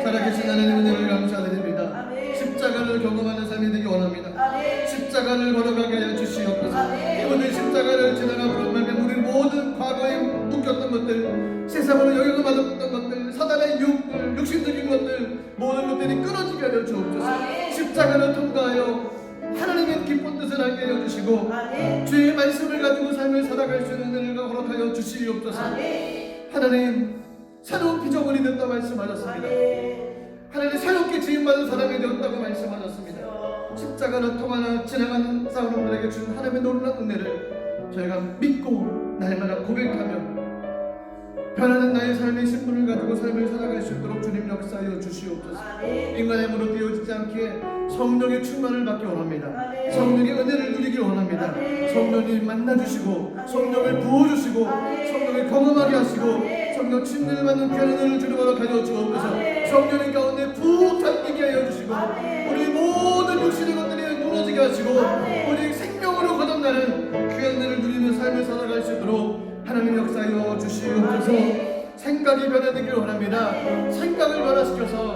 살아계신 하나님 은혜를 감사드립니다. 십자가를 경험하는 삶이 되기 원합니다. 십자가를 걸어가게 하여 주시옵소서. 오늘 십자가를 지나가므로 말면 우리 모든 과거에 묶였던 것들, 세상으로 영향을 받았던 것들, 사단의 유혹들, 육신적인 것들 모든 것들이 끊어지게 하여 주옵소서. 십자가를 통과하여 하나님의 기쁜 뜻을 알게 하여 주시고 주의 말씀을 가지고 삶을 살아갈 수 있는 은혜가 허락하여 주시옵소서. 하나님 새로운 피조물이 되었다 말씀하셨습니다. 하나님 새롭게 지음받은 사람이 되었다고 말씀하셨습니다. 십자가를 통하여 지나가는 사람들에게 준 하나님의 놀라운 은혜를 저희가 믿고 날마다 고백하며 변하는 나의 삶의 신분을 가지고 삶을 살아갈 수 있도록 주님 역사하여 주시옵소서. 인간의 힘으로 되어지지 않게 성령의 충만을 받기 원합니다. 성령의 은혜를 누리기 원합니다. 성령이 만나주시고 성령을 부어주시고 성령을 경험하게 하시고 성령 침례를 받는 귀한 은혜를 주도록 하여 주옵소서. 성령의 가운데 푹 잠기게 하여 주시고 우리 모든 육신의 것들이 무너지게 하시고 우리 생명으로 거듭나는 귀한 은혜를 누리는 삶을 살아갈 수 있도록 하나님 역사하여 주시옵소서. 생각이 변화되기를 원합니다. 생각을 변화시켜서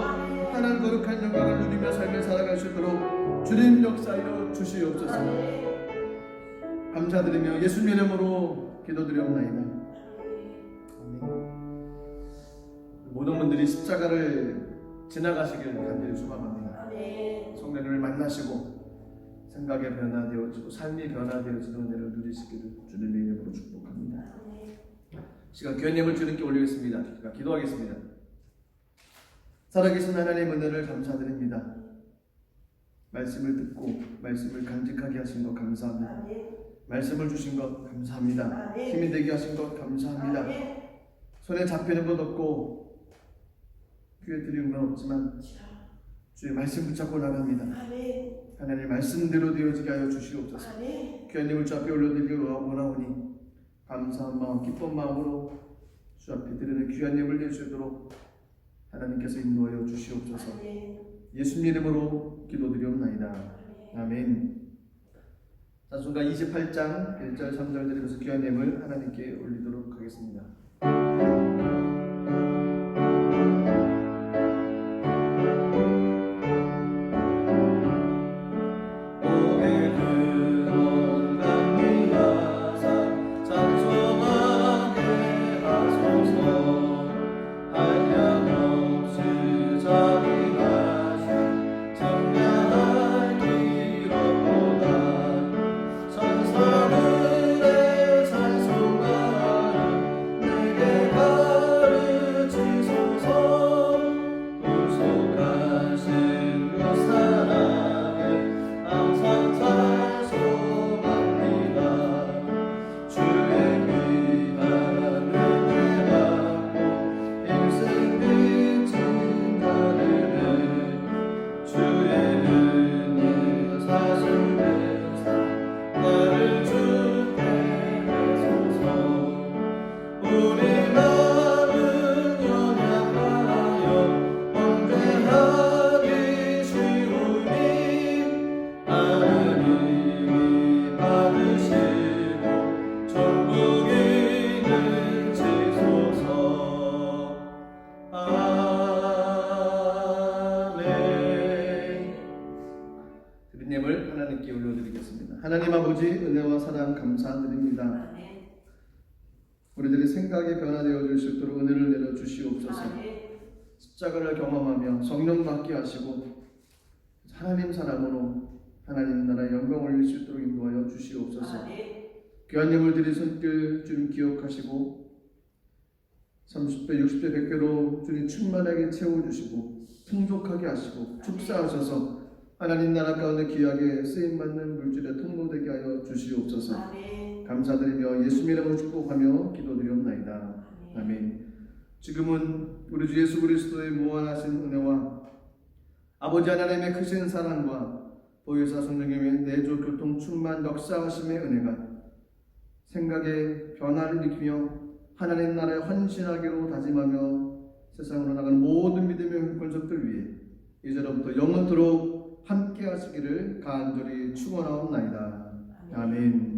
하나님 거룩한 영광을 누리며 삶을 살아갈 수 있도록 주님 역사하여 주시옵소서. 감사드리며 예수님 이름으로 기도드리옵나이다. 모든 분들이 십자가를 지나가시길 간절히 소망합니다. 성령님을 만나시고 생각이 변화되어지고 삶이 변화되어지는 은혜를 누리시기를 주님의 이름으로 축복합니다. 시간 교회님을 주님께 올리겠습니다. 기도하겠습니다. 살아계신 하나님 은혜를 감사드립니다. 말씀을 듣고 말씀을 간직하게 하신 것 감사합니다. 말씀을 주신 것 감사합니다. 힘이 되게 하신 것 감사합니다. 손에 잡히는 것 없고 귀에 들리는 건 없지만 주의 말씀 붙잡고 나갑니다. 하나님 말씀대로 되어지게 하여 주시옵소서. 귀하님을 주 앞에 올려드리기 원하오니 감사한 마음 기쁜 마음으로 주 앞에 드리는 귀하님을 될 수 있도록 하나님께서 인도하여 주시옵소서. 예수님 이름으로 기도드리옵나이다. 아멘. 찬송가 28장 1절 3절 드리면서 귀하님을 하나님께 올리도록 하겠습니다. 하나님께 올려드리겠습니다. 하나님 아버지 은혜와 사랑 감사드립니다. 우리들의 생각이 변화되어 줄 수 있도록 은혜를 내려 주시옵소서. 십자가를 경험하며 성령 받게 하시고 하나님 사람으로 하나님 나라의 영광 올릴 수 있도록 인도하여 주시옵소서. 귀한 예물 드린 손길 주님 기억하시고 30배 60배 100배로 주님 충만하게 채워주시고 풍족하게 하시고 축사하셔서 하나님 나라 가운데 귀하게 쓰임받는 물질의 통로되게 하여 주시옵소서. 감사드리며 예수님 이름으로 축복하며 기도드리옵나이다. 아멘. 지금은 우리 주 예수 그리스도의 무한하신 은혜와 아버지 하나님의 크신 사랑과 보혜사 성령님의 내조 교통 충만 역사하심의 은혜가 생각의 변화를 일으키며 하나님 나라에 헌신하기로 다짐하며 세상으로 나가는 모든 믿음의 권속들 위해 이제로부터 영원토록 함께 하시기를 간절히 축원하옵나이다. 아멘.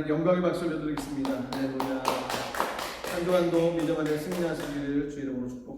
하나님께 영광의 박수 올려드리겠습니다. 할렐루야. 한 주간도 믿음 안에 승리하시기를 주 이름으로 축복합니다.